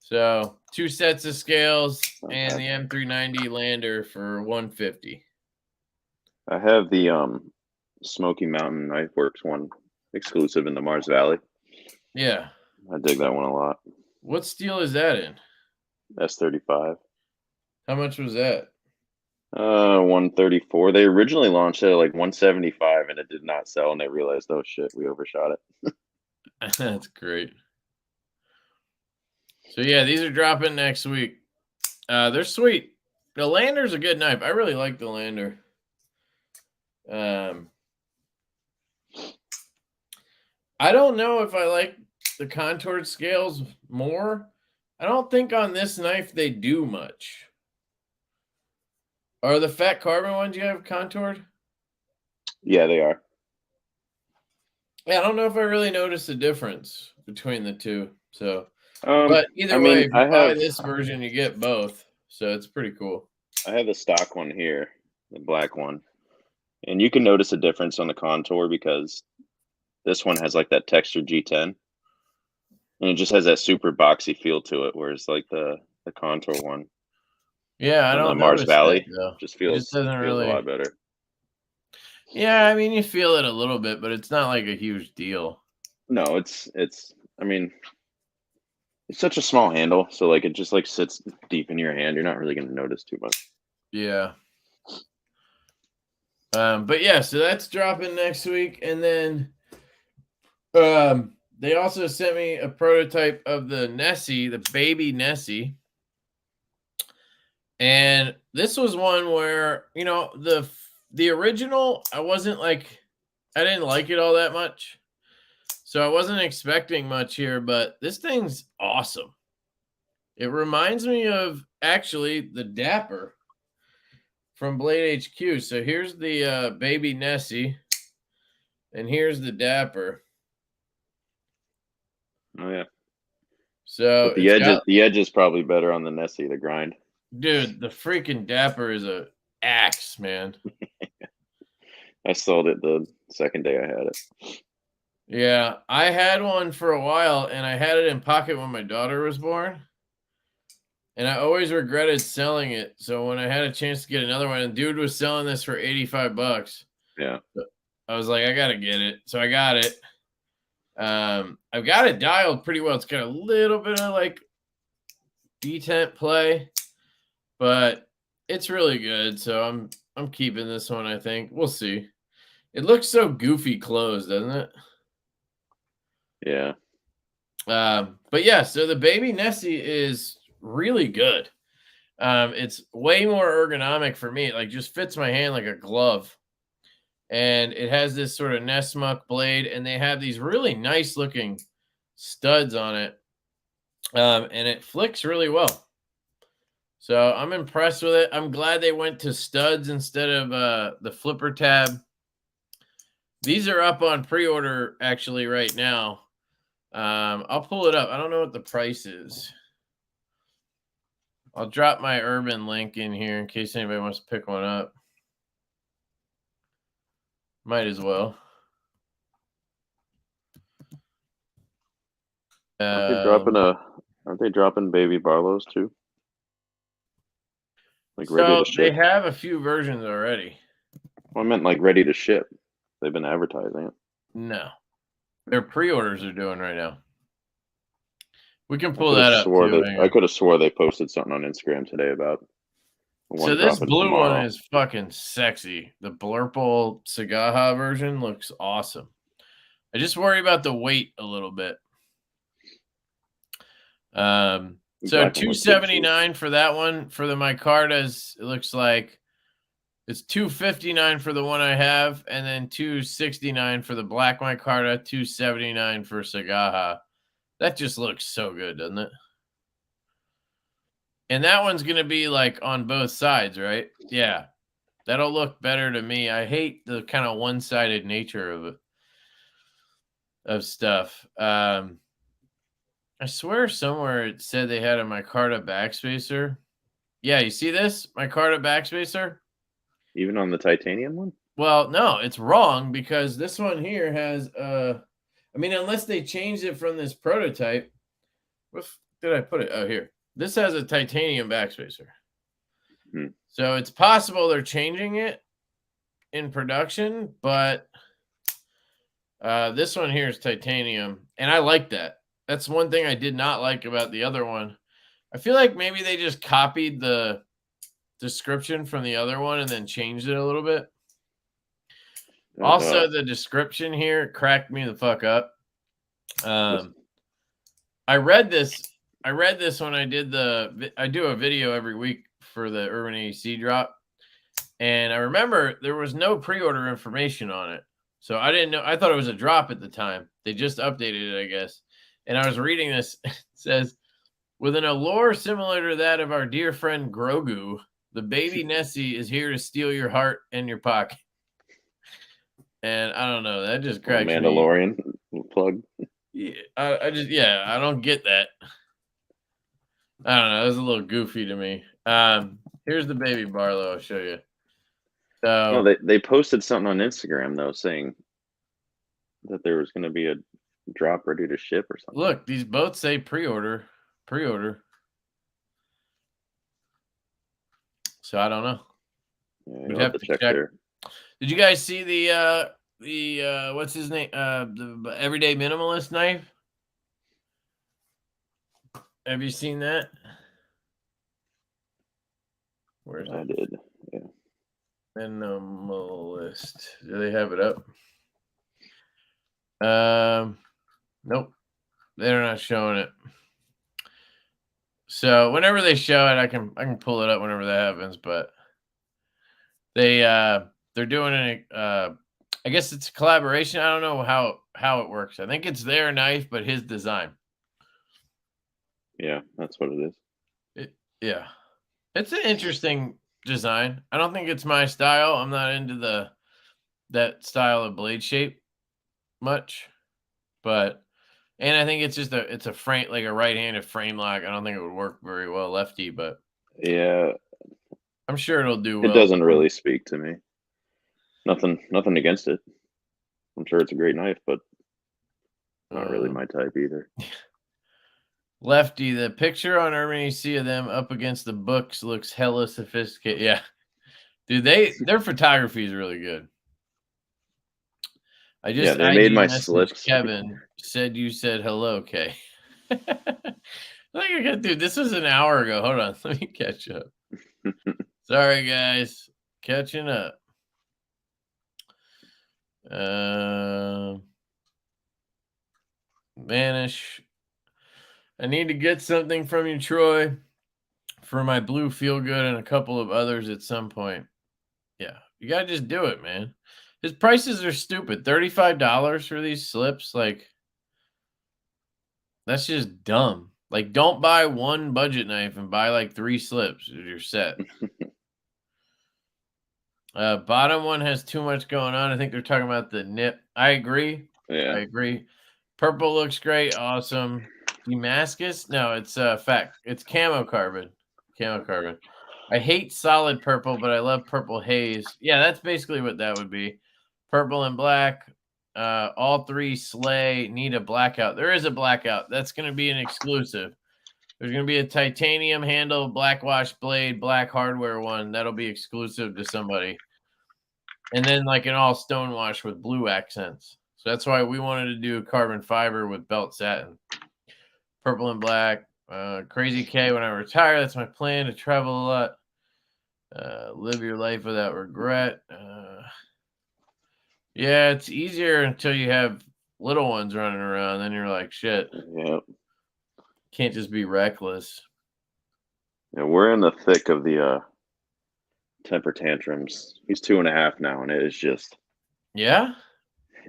So 2 sets of scales and the M390 lander for $150. I have the Smoky Mountain Knife Works one exclusive in the Mars Valley. Yeah. I dig that one a lot. What steel is that in? S35. How much was that? 134. They originally launched it at like 175 and it did not sell, and they realized, oh shit, we overshot it. That's great. So yeah, these are dropping next week. They're sweet. The Lander's a good knife. I really like the Lander. I don't know if I like the contoured scales more. I don't think on this knife they do much. Are the fat carbon ones you have contoured? Yeah, they are. Yeah, I don't know if I really noticed a difference between the two. So, but either way, if you buy this version, you get both. So it's pretty cool. I have the stock one here, the black one. And you can notice a difference on the contour because this one has like that textured G10. And it just has that super boxy feel to it, whereas like the contour one. Yeah, I don't the Mars Valley that, just feels doesn't really a lot better. Yeah, I mean you feel it a little bit, but it's not like a huge deal. No, it's I mean it's such a small handle, so like it just like sits deep in your hand. You're not really gonna notice too much. Yeah. But yeah, so that's dropping next week, and then they also sent me a prototype of the Nessie, the baby Nessie. And this was one where, you know, the original, I didn't like it all that much. So I wasn't expecting much here, but this thing's awesome. It reminds me of actually the Dapper from Blade HQ. So here's the baby Nessie, and here's the Dapper. Oh yeah. So but the edge is probably better on the Nessie, the grind. Dude, the freaking Dapper is a axe, man. I sold it the second day I had it. Yeah, I had one for a while, and I had it in pocket when my daughter was born. And I always regretted selling it. So when I had a chance to get another one, and dude was selling this for $85. Yeah. I was like, I gotta get it. So I got it. I've got it dialed pretty well. It's got a little bit of like detent play, but it's really good. So I'm keeping this one, I think. We'll see. It looks so goofy closed, doesn't it? Yeah. But yeah, so the baby Nessie is really good. It's way more ergonomic for me. It like just fits my hand like a glove. And it has this sort of Nessmuck blade, and they have these really nice looking studs on it. And it flicks really well. So I'm impressed with it. I'm glad they went to studs instead of the flipper tab. These are up on pre-order actually right now. I'll pull it up. I don't know what the price is. I'll drop my Urban link in here in case anybody wants to pick one up. Might as well. Aren't they dropping baby Barlows too? Like ready to ship? They have a few versions already. Well, I meant like ready to ship. They've been advertising it. No. Their pre-orders are doing right now. We can pull that up. I could have swore they posted something on Instagram today about. So this blue one is fucking sexy. The Blurple Sagaha version looks awesome. I just worry about the weight a little bit. So $279 for that one. For the micartas, it looks like it's $259 for the one I have, and then $269 for the black micarta, $279 for Sagaha. That just looks so good, doesn't it? And that one's going to be like on both sides, right? Yeah. That'll look better to me. I hate the kind of one-sided nature of it, of stuff. I swear somewhere it said they had a micarta backspacer. Yeah, you see this? Micarta backspacer? Even on the titanium one? Well, no, it's wrong because this one here has I mean, unless they changed it from this prototype. Where did I put it? Oh, here. This has a titanium backspacer. So it's possible they're changing it in production, but this one here is titanium, and I like that. That's one thing I did not like about the other one. I feel like maybe they just copied the description from the other one and then changed it a little bit. Also, the description here cracked me the fuck up. I read this I read this when I did I do a video every week for the Urban EDC drop, and I remember there was no pre-order information on it, so I didn't know. I thought it was a drop at the time. They just updated it, I guess. And I was reading this. It says, with an allure similar to that of our dear friend Grogu, the baby Nessie is here to steal your heart and your pocket. And I don't know. That just cracks Mandalorian plug. Yeah, I don't get that. I don't know. It was a little goofy to me. Here's the baby Barlow. I'll show you. So no, they posted something on Instagram though, saying that there was going to be a drop ready to ship or something. Look, these both say pre-order. So I don't know. Yeah, you'll have to check there. Did you guys see the what's his name? The Everyday Minimalist knife? Have you seen that? Where's I did, yeah. Minimalist. Do they have it up? Nope. They're not showing it. So whenever they show it, I can pull it up whenever that happens. But they're doing I guess it's a collaboration. I don't know how it works. I think it's their knife, but his design. Yeah, that's what it is. Yeah, it's an interesting design. I don't think it's my style. I'm not into that style of blade shape much, but. And I think it's just it's a frame, like a right-handed frame lock. I don't think it would work very well lefty, but yeah, I'm sure it'll do well. It doesn't really speak to me. Nothing against it. I'm sure it's a great knife, but not really my type either. Lefty, the picture on Urban EDC of them up against the books looks hella sophisticated. Yeah, dude, their photography is really good. They made my slips. Kevin said you said hello, Kay. Dude, this was an hour ago. Hold on, let me catch up. Sorry, guys, catching up. Vanish. I need to get something from you, Troy, for my blue feel good and a couple of others at some point. Yeah, you gotta just do it, man. His prices are stupid. $35 for these slips, like that's just dumb. Like, don't buy one budget knife and buy like 3 slips. You're set. Bottom one has too much going on. I think they're talking about the nip. I agree. Yeah, I agree. Purple looks great. Awesome. Damascus? No, it's it's camo carbon. Camo carbon. I hate solid purple, but I love purple haze. Yeah, that's basically what that would be. Purple and black. All 3 slay. Need a blackout. There is a blackout. That's going to be an exclusive. There's going to be a titanium handle, black wash blade, black hardware one. That'll be exclusive to somebody. And then like an all stone wash with blue accents. So that's why we wanted to do carbon fiber with belt satin. Purple and black. Crazy K, when I retire, that's my plan, to travel a lot. Live your life without regret. Yeah, it's easier until you have little ones running around. Then you're like, shit. Yep. Can't just be reckless. Yeah, we're in the thick of the temper tantrums. He's 2.5 now, and it is just. Yeah?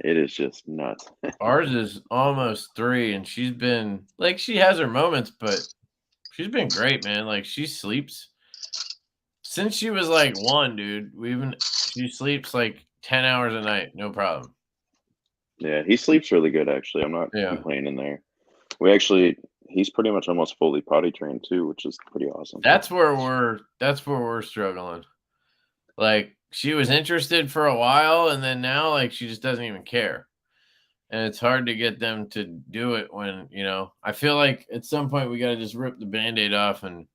It is just nuts. Ours is almost 3, and she's been like, she has her moments, but she's been great, man. Like, she sleeps since she was like 1, dude. She sleeps like 10 hours a night, no problem. Yeah, he sleeps really good, actually. I'm not complaining there. He's pretty much almost fully potty trained too, which is pretty awesome. That's where we're struggling. Like, she was interested for a while, and then now, like, she just doesn't even care. And it's hard to get them to do it when, I feel like at some point we got to just rip the Band-Aid off and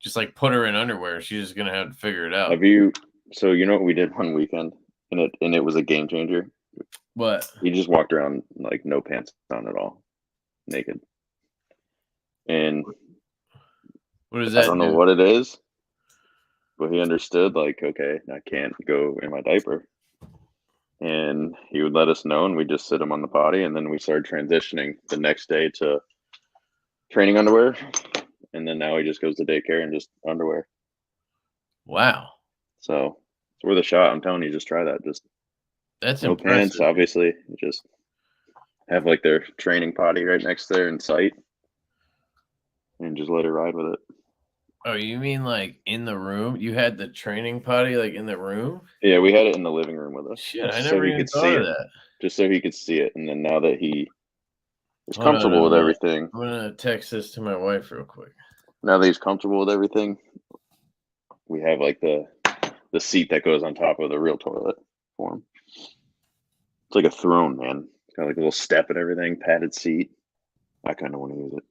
just, like, put her in underwear. She's just going to have to figure it out. So you know what we did one weekend, and it was a game changer? What? He just walked around, like, no pants on at all, naked. And what does that I don't know what it is, but he understood, like, okay, I can't go in my diaper. And he would let us know, and we just sit him on the potty, and then we started transitioning the next day to training underwear, and then now he just goes to daycare and just underwear. Wow. So it's worth a shot. I'm telling you, just try that. Just that's no impressive. pants, obviously. Just have like their training potty right next there in sight, and just let her ride with it. Oh, you mean like in the room? You had the training potty like in the room? Yeah, we had it in the living room with us. Shit, I never even thought of that. Just so he could see it, and then now that he is comfortable with everything, I'm gonna text this to my wife real quick. Now that he's comfortable with everything, we have like the seat that goes on top of the real toilet for him. It's like a throne, man. It's got like a little step and everything, padded seat. I kind of want to use it.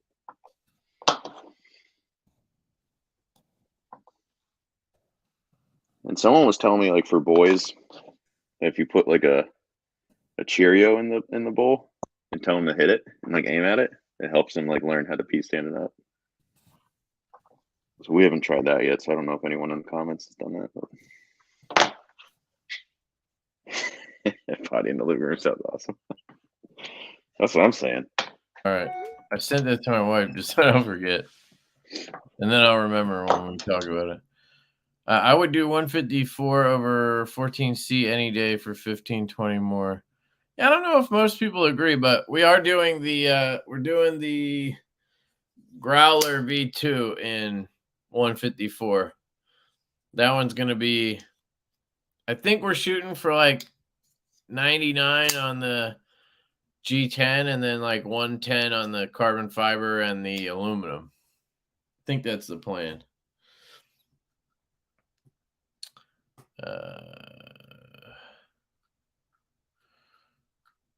And someone was telling me, like, for boys, if you put like a Cheerio in the bowl and tell them to hit it and like aim at it, it helps them like learn how to pee standing up. So we haven't tried that yet, so I don't know if anyone in the comments has done that. But potty in the living room sounds awesome. That's what I'm saying. All right, I sent that to my wife just so I don't forget, and then I'll remember when we talk about it. I would do 154 over 14C any day for 15-20 more. Yeah, I don't know if most people agree, but we are doing the Growler V2 in 154. That one's gonna be, I think we're shooting for like 99 on the G10 and then like 110 on the carbon fiber and the aluminum. I think that's the plan.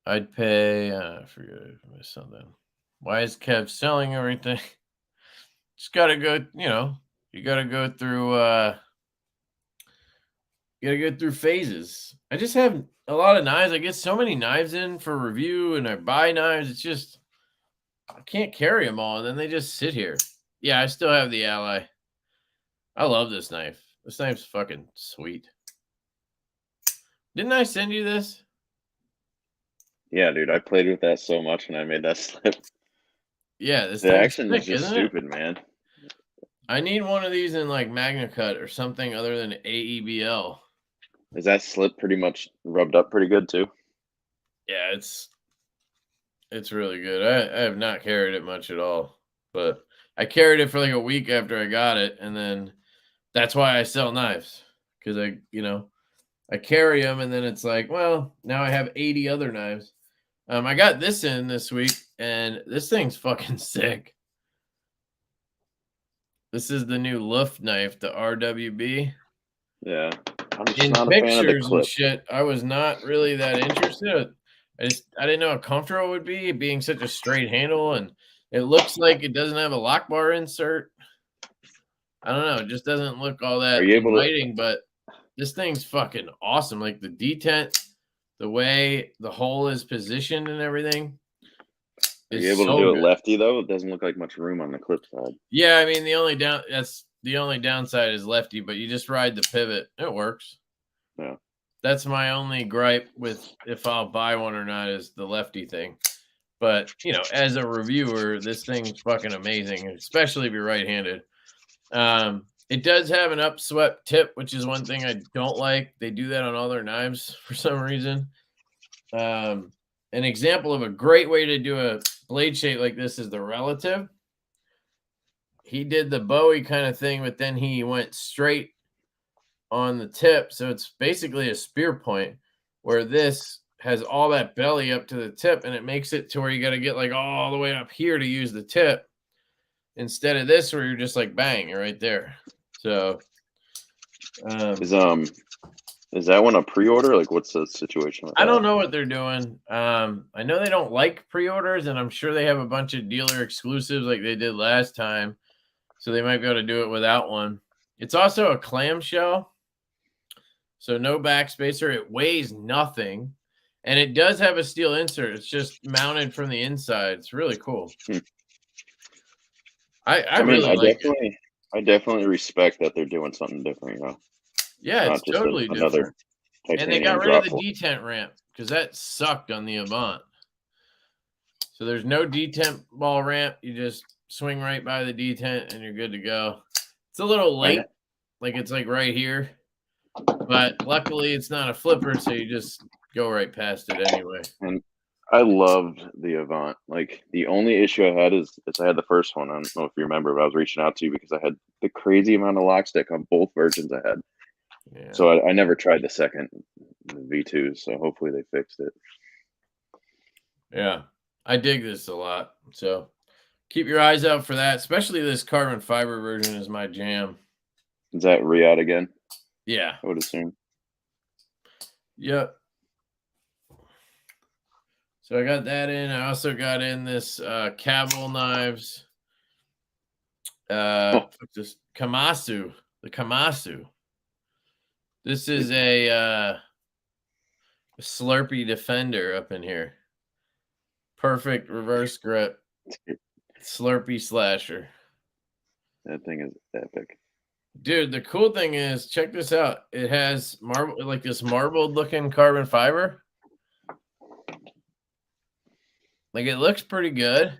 I'd pay, I forget if I missed something. Why is Kev selling everything? Just got to go, you got to go through phases. I just have a lot of knives. I get so many knives in for review and I buy knives. It's just, I can't carry them all. And then they just sit here. Yeah, I still have the Ally. I love this knife. This knife's fucking sweet. Didn't I send you this? Yeah, dude, I played with that so much when I made that slip. Yeah, this the action is just stupid, man. I need one of these in like Magna Cut or something other than AEBL. Is that slip pretty much rubbed up pretty good too? Yeah, it's really good. I have not carried it much at all, but I carried it for like a week after I got it, and then that's why I sell knives, because I carry them, and then it's like, well, now I have 80 other knives. I got this in this week, and this thing's fucking sick. This is the new Luft knife, the RWB. Yeah. I'm just not a fan of the clip. And shit, I was not really that interested. I didn't know how comfortable it would be being such a straight handle, and it looks like it doesn't have a lock bar insert. I don't know. It just doesn't look all that inviting, but this thing's fucking awesome. Like the detent, the way the hole is positioned and everything. Are you able to do it lefty though? It doesn't look like much room on the clip side. Yeah, I mean the only downside is lefty, but you just ride the pivot. It works. Yeah. That's my only gripe with if I'll buy one or not is the lefty thing. But as a reviewer, this thing's fucking amazing, especially if you're right-handed. It does have an upswept tip, which is one thing I don't like. They do that on all their knives for some reason. An example of a great way to do a blade shape like this is the Relative. He did the Bowie kind of thing, but then he went straight on the tip. So it's basically a spear point, where this has all that belly up to the tip, and it makes it to where you got to get like all the way up here to use the tip, instead of this where you're just like bang, you're right there. So is that one a pre-order? Like, what's the situation with that? I don't know what they're doing. I know they don't like pre-orders, and I'm sure they have a bunch of dealer exclusives like they did last time, so they might be able to do it without one. It's also a clamshell, so no backspacer. It weighs nothing, and it does have a steel insert. It's just mounted from the inside. It's really cool. I definitely respect that they're doing something different, Yeah, it's totally different. And they got rid of the detent ramp because that sucked on the Avant. So there's no detent ball ramp. You just swing right by the detent, and you're good to go. It's a little late, like it's like right here, but luckily it's not a flipper, so you just go right past it anyway. And I loved the Avant. Like the only issue I had is I had the first one. I don't know if you remember, but I was reaching out to you because I had the crazy amount of lock stick on both versions I had. Yeah. So I never tried the second V2, so hopefully they fixed it. Yeah, I dig this a lot. So keep your eyes out for that, especially this carbon fiber version is my jam. Is that re-out again? Yeah. I would assume. Yep. So I got that in. I also got in this Cavil knives. This Kamasu. The Kamasu. This is a Slurpee Defender up in here. Perfect reverse grip. Slurpee slasher. That thing is epic. Dude, the cool thing is, check this out. It has marble, like this marbled looking carbon fiber. Like it looks pretty good,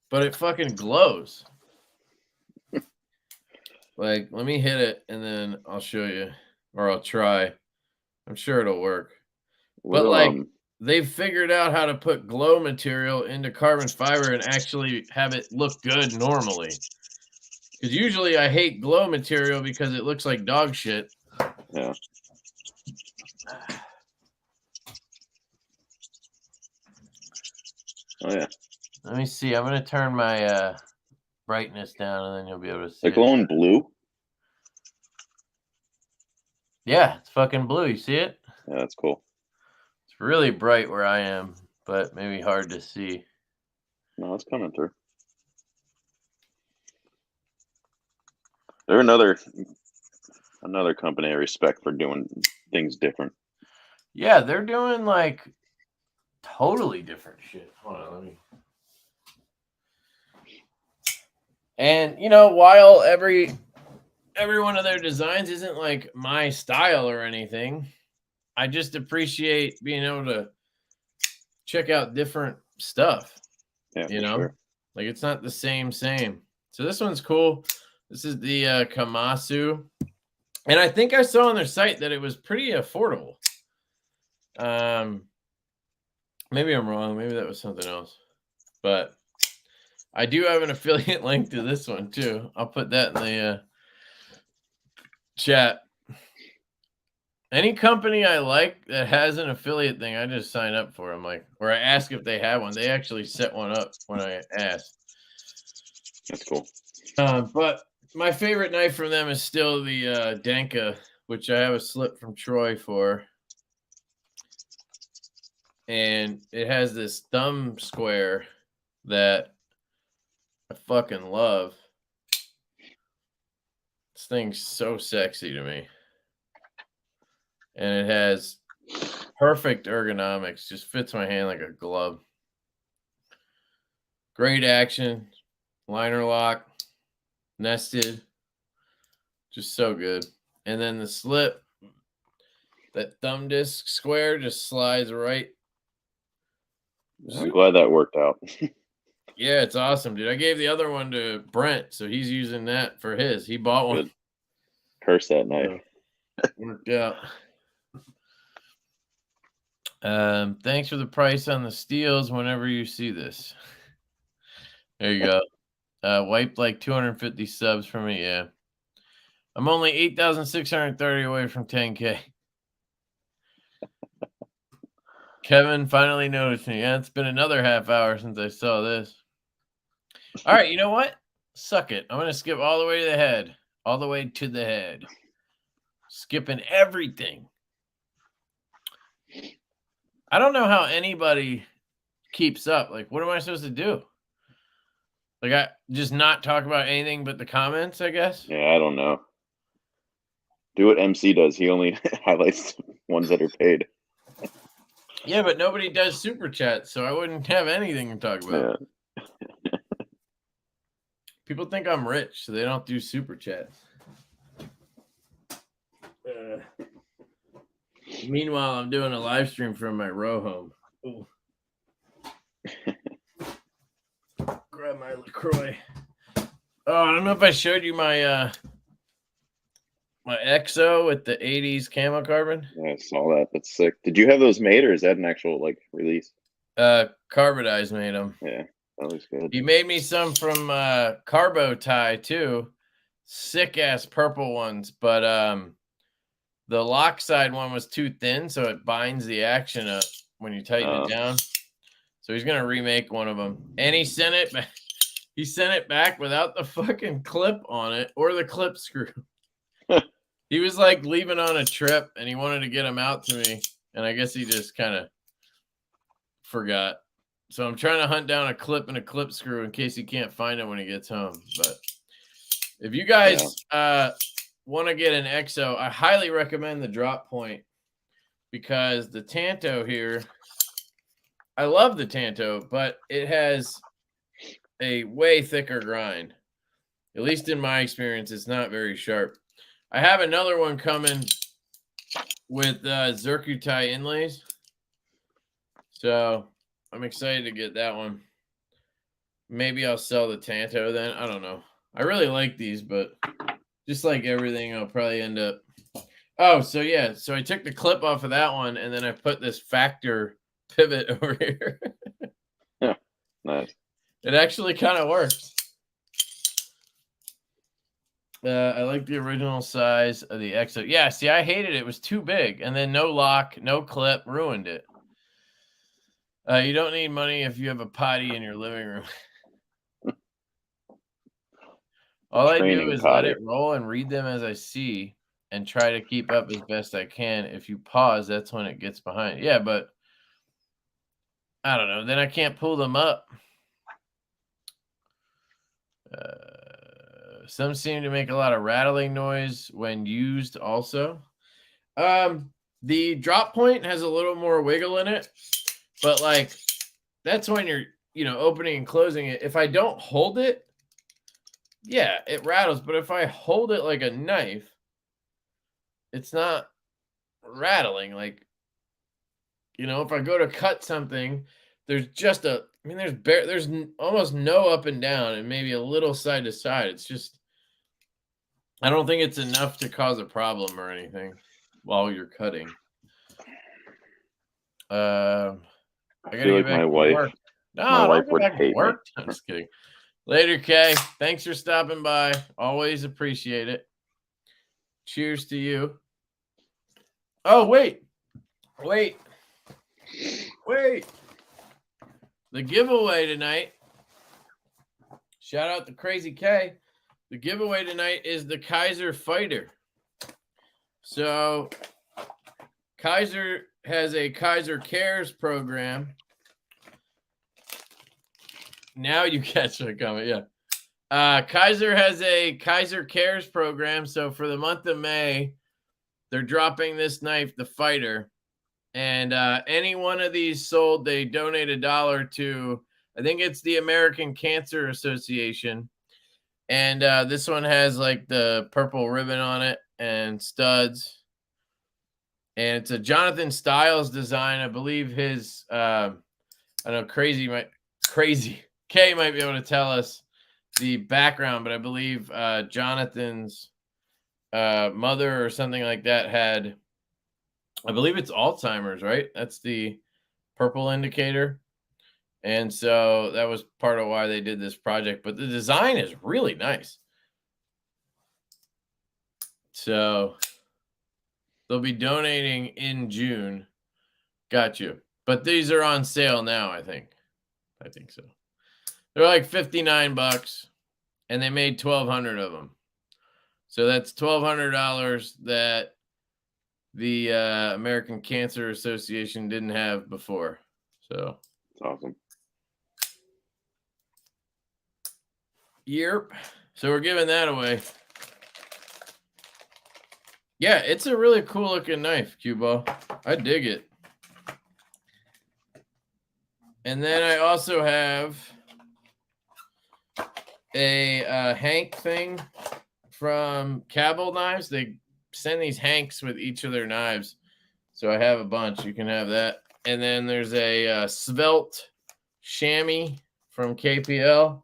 but it fucking glows. Like, let me hit it and then I'll show you, or I'll try. I'm sure it'll work. But like, they've figured out how to put glow material into carbon fiber and actually have it look good normally. Because usually I hate glow material because it looks like dog shit. Yeah. Oh, yeah. Let me see. I'm going to turn my brightness down and then you'll be able to see. Like glowing blue? Yeah, it's fucking blue. You see it? Yeah, that's cool. It's really bright where I am, but maybe hard to see. No, it's coming through. They're another company I respect for doing things different. Yeah, they're doing like totally different shit. Hold on, let me. And you know, while every one of their designs isn't like my style or anything, I just appreciate being able to check out different stuff. Yeah, you know, sure. Like it's not the same. So this one's cool. This is the Kamasu. And I think I saw on their site that it was pretty affordable. Maybe I'm wrong. Maybe that was something else. But I do have an affiliate link to this one too. I'll put that in the chat. Any company I like that has an affiliate thing, I just sign up for them. Like, or I ask if they have one. They actually set one up when I asked. That's cool. But my favorite knife from them is still the Denka, which I have a slip from Troy for. And it has this thumb square that I fucking love. This thing's so sexy to me. And it has perfect ergonomics. Just fits my hand like a glove. Great action. Liner lock. Nested. Just so good. And then the slip, that thumb disc square just slides right. I'm glad that worked out. Yeah, it's awesome, dude. I gave the other one to Brent, so he's using that for his. He bought one. Good. Curse that knife. Worked out. Thanks for the price on the steels whenever you see this. There you go. Wiped like 250 subs for me. Yeah. I'm only 8,630 away from 10K. Kevin finally noticed me. Yeah, it's been another half hour since I saw this. All right, you know what? Suck it. I'm going to skip all the way to the head. All the way to the head. Skipping everything. I don't know how anybody keeps up. Like, what am I supposed to do? Like, I just not talk about anything but the comments, I guess? Yeah, I don't know. Do what MC does. He only highlights ones that are paid. Yeah, but nobody does super chat, so I wouldn't have anything to talk about. Yeah. People think I'm rich, so they don't do super chats. Meanwhile, I'm doing a live stream from my row home. Ooh. Grab grab my LaCroix. Oh, I don't know if I showed you my my EXO with the 80s camo carbon. Yeah, I saw that. That's sick. Did you have those made, or is that an actual like release? Carbonized made them. Yeah, that looks good. He made me some from Carbo Tie too. Sick ass purple ones, but the lock side one was too thin, so it binds the action up when you tighten it down. So he's gonna remake one of them, and he sent it back. He sent it back without the fucking clip on it or the clip screw. He was like leaving on a trip, and he wanted to get them out to me, and I guess he just kind of forgot. So I'm trying to hunt down a clip and a clip screw in case he can't find it when he gets home. But if you guys want to get an EXO, I highly recommend the Drop Point, because the Tanto here, I love the Tanto, but it has a way thicker grind. At least in my experience, it's not very sharp. I have another one coming with Zircuti inlays. So I'm excited to get that one. Maybe I'll sell the Tanto then. I don't know. I really like these, but just like everything, I'll probably end up. Oh, so yeah. So I took the clip off of that one, and then I put this Factor pivot over here. Yeah, nice. It actually kind of works. I like the original size of the EXO. Yeah, see, I hated it. It was too big. And then no lock, no clip, ruined it. You don't need money if you have a potty in your living room. All I do is let it roll and read them as I see and try to keep up as best I can. If you pause, that's when it gets behind. Yeah, but I don't know. Then I can't pull them up. Some seem to make a lot of rattling noise when used also. The Drop Point has a little more wiggle in it, but like that's when you're, opening and closing it. If I don't hold it, yeah, it rattles. But if I hold it like a knife, it's not rattling. Like, if I go to cut something, there's just there's almost no up and down and maybe a little side to side. It's just, I don't think it's enough to cause a problem or anything while you're cutting. I gotta get back to work. No, my wife would hate work. I'm just kidding. Later, Kay. Thanks for stopping by. Always appreciate it. Cheers to you. Oh, wait. The giveaway tonight. Shout out to Crazy K. The giveaway tonight is the Kaiser Fighter. So Kaiser has a Kaiser Cares program. Now you catch the comment, yeah. Kaiser has a Kaiser Cares program. So for the month of May, they're dropping this knife, the Fighter. And any one of these sold, they donate $1 to, I think it's the American Cancer Association. And this one has like the purple ribbon on it and studs. And it's a Jonathan Stiles design. I believe his, I know Crazy K might be able to tell us the background, but I believe Jonathan's mother or something like that had, I believe it's Alzheimer's, right? That's the purple indicator. And so that was part of why they did this project. But the design is really nice. So they'll be donating in June. Got you. But these are on sale now, I think. I think so. They're like $59, and they made 1,200 of them. So that's $1,200 that the American Cancer Association didn't have before. So it's awesome. Yep. So we're giving that away. Yeah, it's a really cool looking knife, Q-Ball. I dig it. And then I also have a Hank thing from Cabell Knives. They send these Hanks with each of their knives. So I have a bunch. You can have that. And then there's a Svelte chamois from KPL.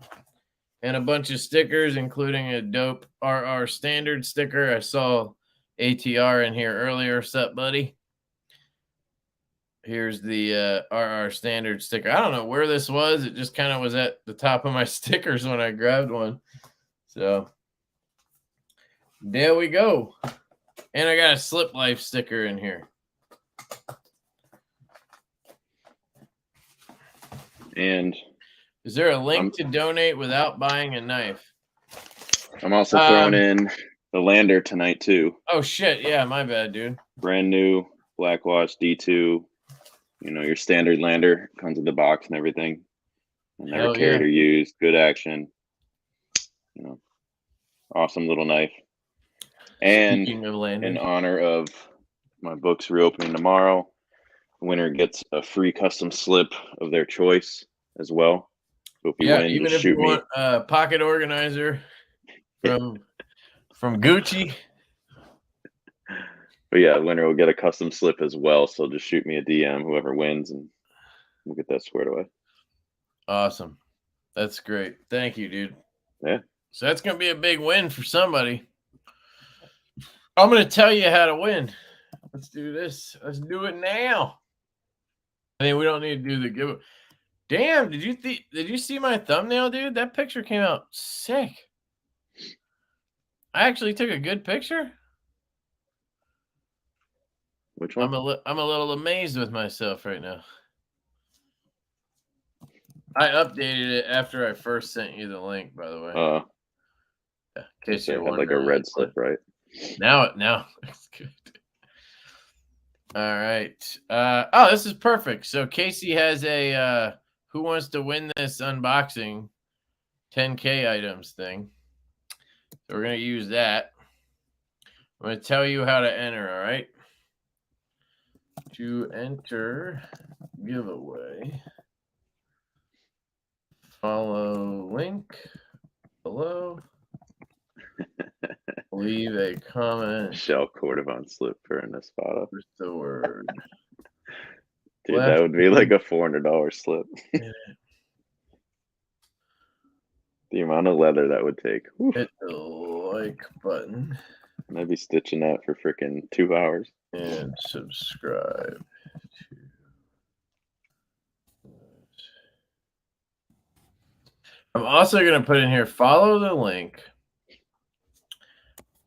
and a bunch of stickers, including a dope RR standard sticker. I saw ATR in here earlier. What's up, buddy? Here's the RR standard sticker. I don't know where this was. It just kind of was at the top of my stickers when I grabbed one. So there we go. And I got a Slip Life sticker in here. And is there a link to donate without buying a knife? I'm also throwing in the lander tonight too. Oh shit, yeah, my bad, dude. Brand new Blackwash D2. You know, your standard lander comes with the box and everything. Never carried or used. Good action. You know, awesome little knife. And in honor of my book's reopening tomorrow, the winner gets a free custom slip of their choice as well. So if you win, even if you want a pocket organizer from Gucci. But yeah, the winner will get a custom slip as well. So just shoot me a DM, whoever wins, and we'll get that squared away. Awesome. That's great. Thank you, dude. Yeah. So that's going to be a big win for somebody. I'm going to tell you how to win. Let's do this. Let's do it now. I mean, we don't need to do the giveaway. Damn, did you see my thumbnail, dude? That picture came out sick. I actually took a good picture. Which one? I'm a little amazed with myself right now. I updated it after I first sent you the link, by the way. Yeah, in case you're wondering. Like a red slip, right? Now it's good. All right. Oh, this is perfect. So Casey has a who wants to win this unboxing 10K items thing. So we're going to use that. I'm going to tell you how to enter, all right? To enter giveaway, follow link below. Leave a comment. Shell Cordovon slip for in this photo. What's the word? Dude, that would be like a $400 slip. The amount of leather that would take. Whew. Hit the like button. I'd be stitching that for freaking 2 hours. And subscribe. I'm also going to put in here, follow the link.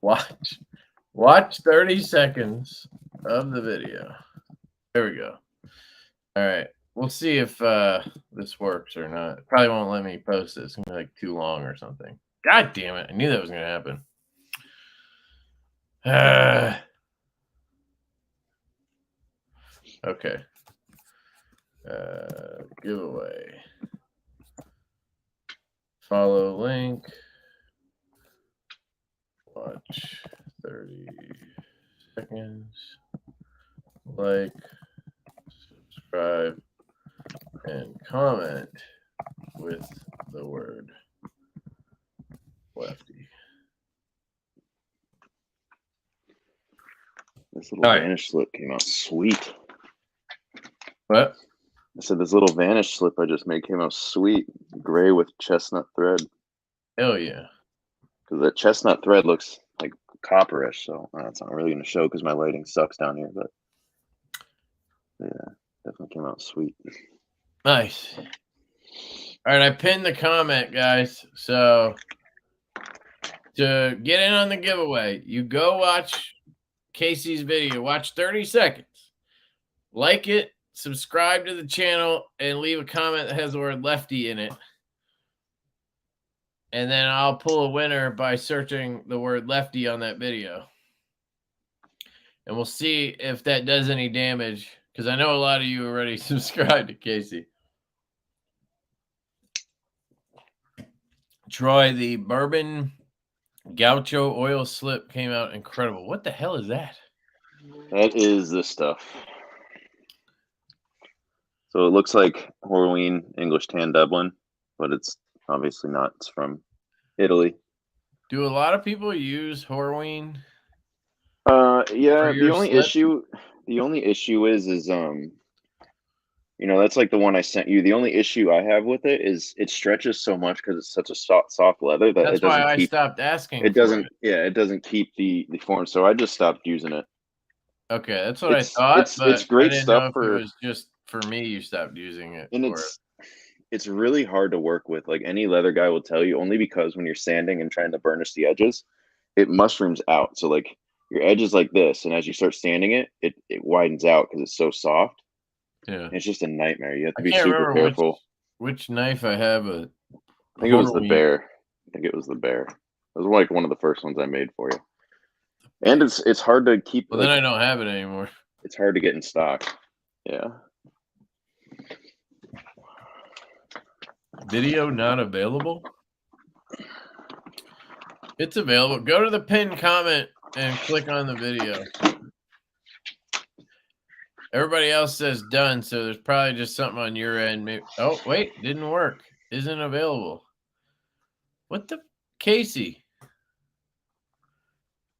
Watch 30 seconds of the video. There we go. All right. We'll see if this works or not. It probably won't let me post this. It's going to be like too long or something. God damn it. I knew that was going to happen. Okay. Giveaway. Follow link. Watch 30 seconds. Like, subscribe, and comment with the word Lefty. This little vanish slip came out sweet. What? I said this little vanish slip I just made came out sweet. Gray with chestnut thread. Hell yeah. Because that chestnut thread looks like copperish, so it's not really going to show because my lighting sucks down here. But yeah, definitely came out sweet. Nice. All right, I pinned the comment, guys. So to get in on the giveaway, you go watch Casey's video. Watch 30 seconds. Like it. Subscribe to the channel and leave a comment that has the word Lefty in it. And then I'll pull a winner by searching the word Lefty on that video. And we'll see if that does any damage, because I know a lot of you already subscribed to Casey. Troy, the bourbon gaucho oil slip came out incredible. What the hell is that? That is this stuff. So it looks like Horween English Tan Dublin, but it's obviously not. It's from Italy. Do a lot of people use Horween? Yeah. The only issue is you You know, that's like the one I sent you. The only issue I have with it is it stretches so much because it's such a soft leather that That's it doesn't why I keep. stopped asking. It doesn't. Yeah, it doesn't keep the form. So I just stopped using it. Okay, that's what I thought, It's but I great didn't stuff know if it for, was just for me you stopped using it. and it's really hard to work with. Like any leather guy will tell you, only because when you're sanding and trying to burnish the edges, it mushrooms out. So like your edge is like this, and as you start sanding it, it widens out because it's so soft. Yeah, It's just a nightmare. You have to I be can't super remember careful. which knife I have. I think it was the bear. I think it was the bear. It was like one of the first ones I made for you. And it's hard to keep. Well, like, then I don't have it anymore. It's hard to get in stock. Yeah. Video not available. It's available. Go to the pinned comment and click on the video. Everybody else says done, so there's probably just something on your end. Maybe. Oh, wait, didn't work. Isn't available. What the Casey?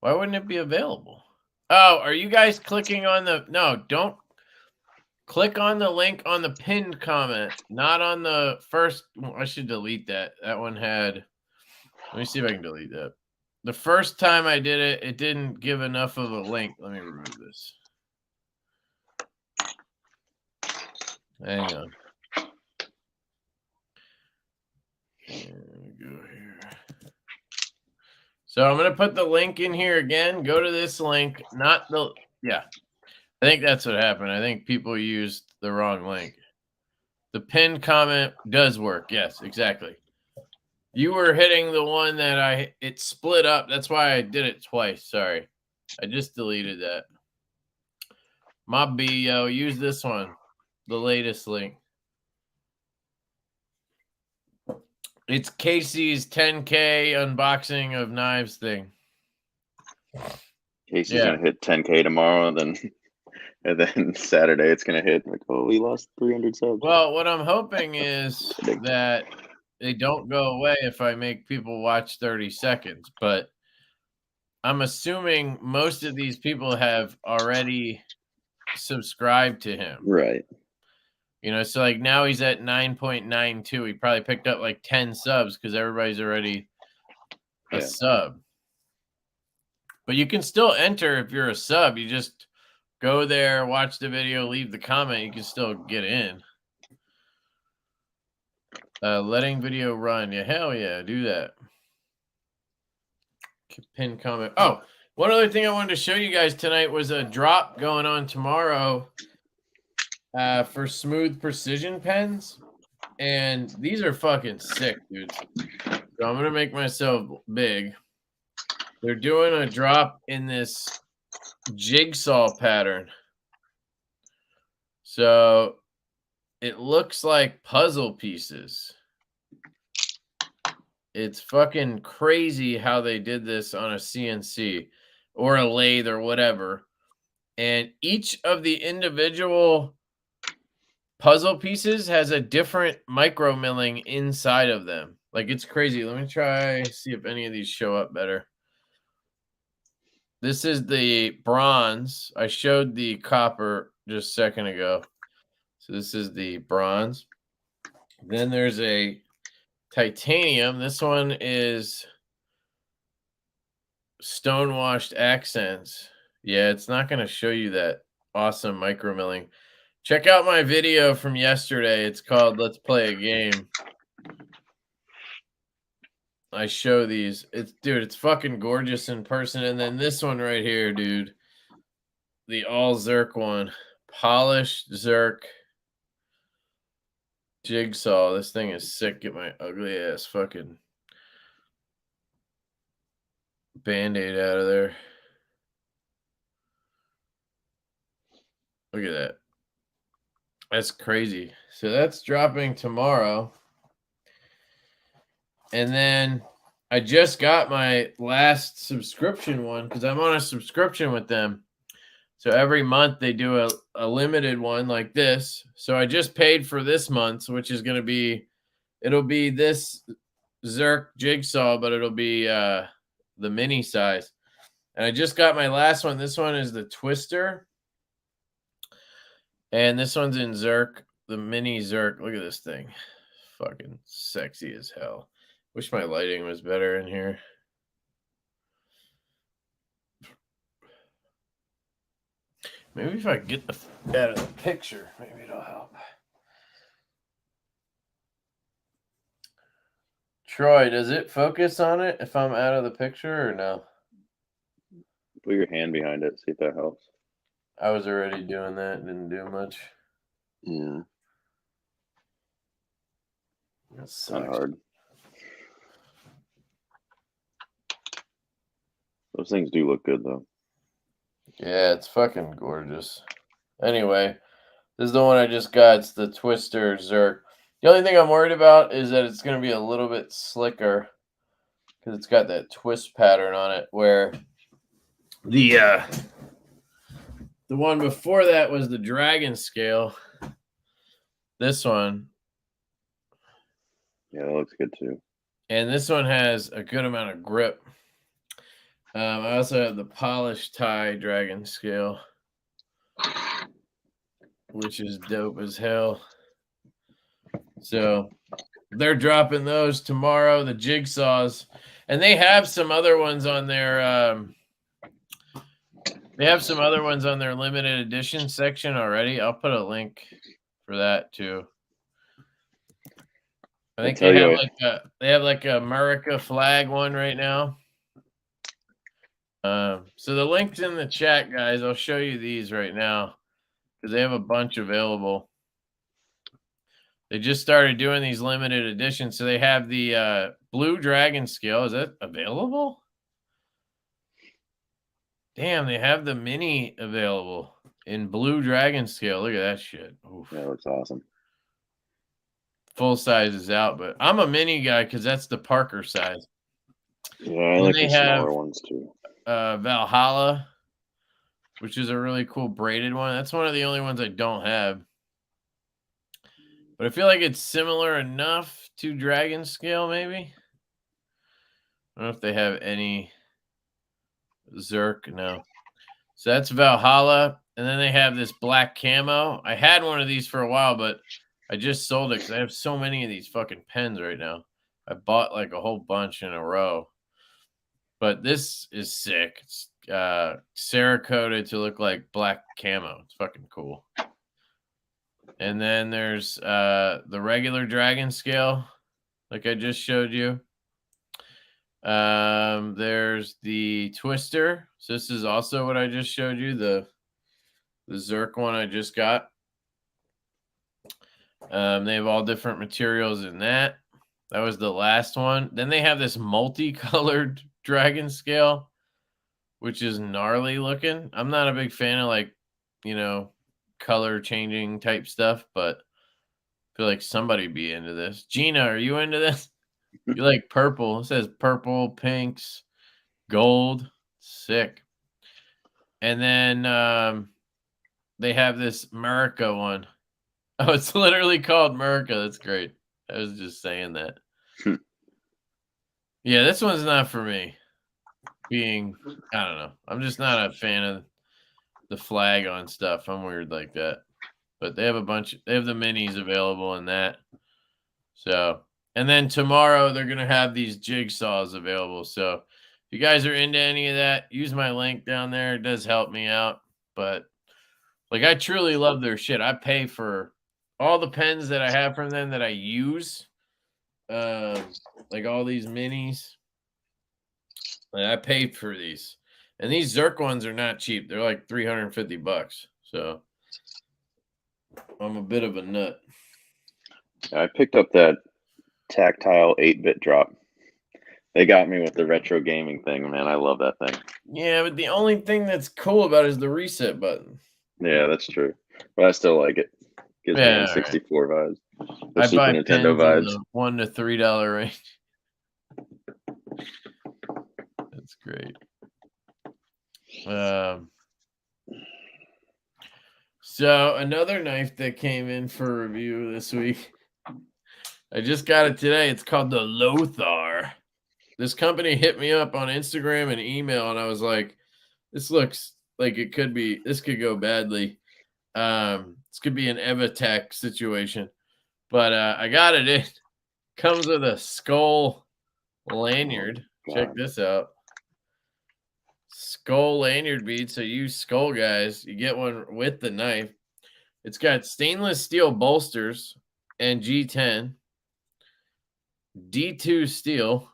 Why wouldn't it be available? Oh, are you guys clicking on the no, don't click on the link on the pinned comment, not on the first. I should delete that. That one had. Let me see if I can delete that. The first time I did it, it didn't give enough of a link. Let me remove this. Hang on. Here we go here. So I'm going to put the link in here again. Go to this link, not the, yeah. I think that's what happened. I think people used the wrong link. The pinned comment does work. Yes, exactly. You were hitting the one that it split up. That's why I did it twice. Sorry. I just deleted that. My B, yo, use this one. The latest link. It's Casey's 10K unboxing of knives thing. Casey's gonna hit 10K tomorrow, and then Saturday it's gonna hit like, oh, we lost 300 subs. Well, what I'm hoping is that they don't go away if I make people watch 30 seconds, but I'm assuming most of these people have already subscribed to him. Right. You know, so like now he's at 9.92. He probably picked up like 10 subs because everybody's already a sub. But you can still enter if you're a sub. You just go there, watch the video, leave the comment. You can still get in. Letting video run. Yeah, hell yeah, do that. Pin comment. Oh, one other thing I wanted to show you guys tonight was a drop going on tomorrow for Smooth Precision pens. And these are fucking sick, dude. So I'm going to make myself big. They're doing a drop in this jigsaw pattern. So it looks like puzzle pieces. It's fucking crazy how they did this on a CNC or a lathe or whatever. And each of the individual puzzle pieces has a different micro milling inside of them. Like, it's crazy. Let me try, see if any of these show up better. This is the bronze. I showed the copper just a second ago. So this is the bronze. Then there's a titanium. This one is stone-washed accents. Yeah, it's not going to show you that awesome micro milling. Check out my video from yesterday. It's called Let's Play a Game. I show these. It's fucking gorgeous in person. And then this one right here, dude. The all Zerk one. Polished Zerk jigsaw. This thing is sick. Get my ugly ass fucking Band-Aid out of there. Look at that. That's crazy. So that's dropping tomorrow. And then I just got my last subscription one because I'm on a subscription with them. So every month they do a limited one like this. So I just paid for this month's, which is going to be, it'll be this Zerk jigsaw, but it'll be the mini size. And I just got my last one. This one is the Twister. And this one's in Zerk. the mini Zerk. Look at this thing. Fucking sexy as hell. Wish my lighting was better in here. Maybe if I get the out of the picture, maybe it'll help. Troy, does it focus on it if I'm out of the picture or no? Put your hand behind it, see if that helps. I was already doing that, didn't do much. Yeah. That's not hard. Those things do look good though. Yeah, it's fucking gorgeous. Anyway, this is the one I just got. It's the Twister Zerk. The only thing I'm worried about is that it's going to be a little bit slicker because it's got that twist pattern on it where the one before that was the dragon scale. This one. Yeah, that looks good too. And this one has a good amount of grip. I also have the polished tie dragon scale, which is dope as hell. So they're dropping those tomorrow, the jigsaws. And they have some other ones on their limited edition section already. I'll put a link for that too. I think they have like a America flag one right now. So the link's in the chat, guys. I'll show you these right now because they have a bunch available. They just started doing these limited editions. So they have the blue dragon scale. Is that available? Damn, they have the mini available in blue dragon scale. Look at that shit. Oof. Yeah, looks awesome. Full size is out, but I'm a mini guy because that's the Parker size. Yeah, I like the smaller ones too. Valhalla, which is a really cool braided one. That's one of the only ones I don't have. But I feel like it's similar enough to Dragon Scale, maybe. I don't know if they have any Zerk. No. So that's Valhalla. And then they have this black camo. I had one of these for a while, but I just sold it because I have so many of these fucking pens right now. I bought like a whole bunch in a row. But this is sick. It's Cerakoted to look like black camo. It's fucking cool. And then there's the regular dragon scale, like I just showed you. There's the Twister. So this is also what I just showed you, the Zerk one I just got. They have all different materials in that. That was the last one. Then they have this multicolored dragon scale, which is gnarly looking. I'm not a big fan of like, color changing type stuff, but I feel like somebody be into this. Gina, are you into this? You like purple? It says purple, pinks, gold. Sick. And then they have this America one. Oh, it's literally called America. That's great. I was just saying that. Yeah, this one's not for me. I don't know. I'm just not a fan of the flag on stuff. I'm weird like that. But they have they have the minis available in that. So, and then tomorrow they're going to have these jigsaws available. So, if you guys are into any of that, use my link down there. It does help me out. But, like, I truly love their shit. I pay for all the pens that I have from them that I use. Like all these minis. Like, I paid for these. And these Zerk ones are not cheap. They're like $350. So I'm a bit of a nut. I picked up that tactile 8-bit drop. They got me with the retro gaming thing, man. I love that thing. Yeah, but the only thing that's cool about it is the reset button. Yeah, that's true. But I still like it. Gives me N64 vibes. The Super Nintendo vibes. In the $1 to $3 range. That's great. So another knife that came in for review this week. I just got it today. It's called the Lothar. This company hit me up on Instagram and email, and I was like, this looks like this could go badly. This could be an Evitech situation, but I got it in. Comes with a skull lanyard. Check this out. Skull lanyard bead. So you skull guys, you get one with the knife. It's got stainless steel bolsters and G10, D2 steel,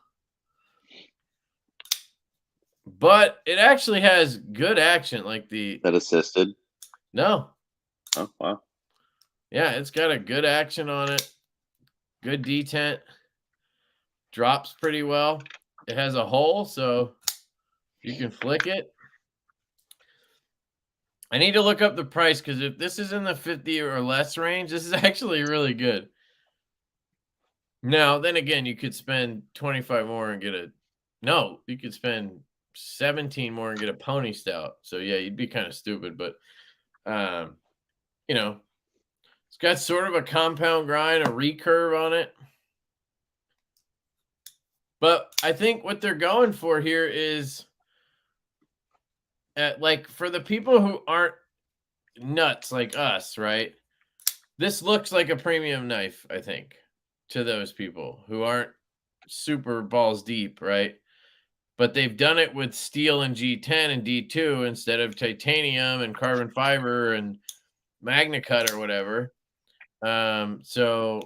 but it actually has good action. Like that assisted. No. Oh wow. Yeah, it's got a good action on it. Good detent. Drops pretty well. It has a hole, so you can flick it. I need to look up the price because if this is in the 50 or less range, this is actually really good. Now, then again, you could spend 25 more and get a no, you could spend 17 more and get a pony stout. So yeah, you'd be kind of stupid, but you know, it's got sort of a compound grind, a recurve on it. But I think what they're going for here is like for the people who aren't nuts like us, right? This looks like a premium knife, I think, to those people who aren't super balls deep, right? But they've done it with steel and G10 and D2 instead of titanium and carbon fiber and Magna Cut or whatever. So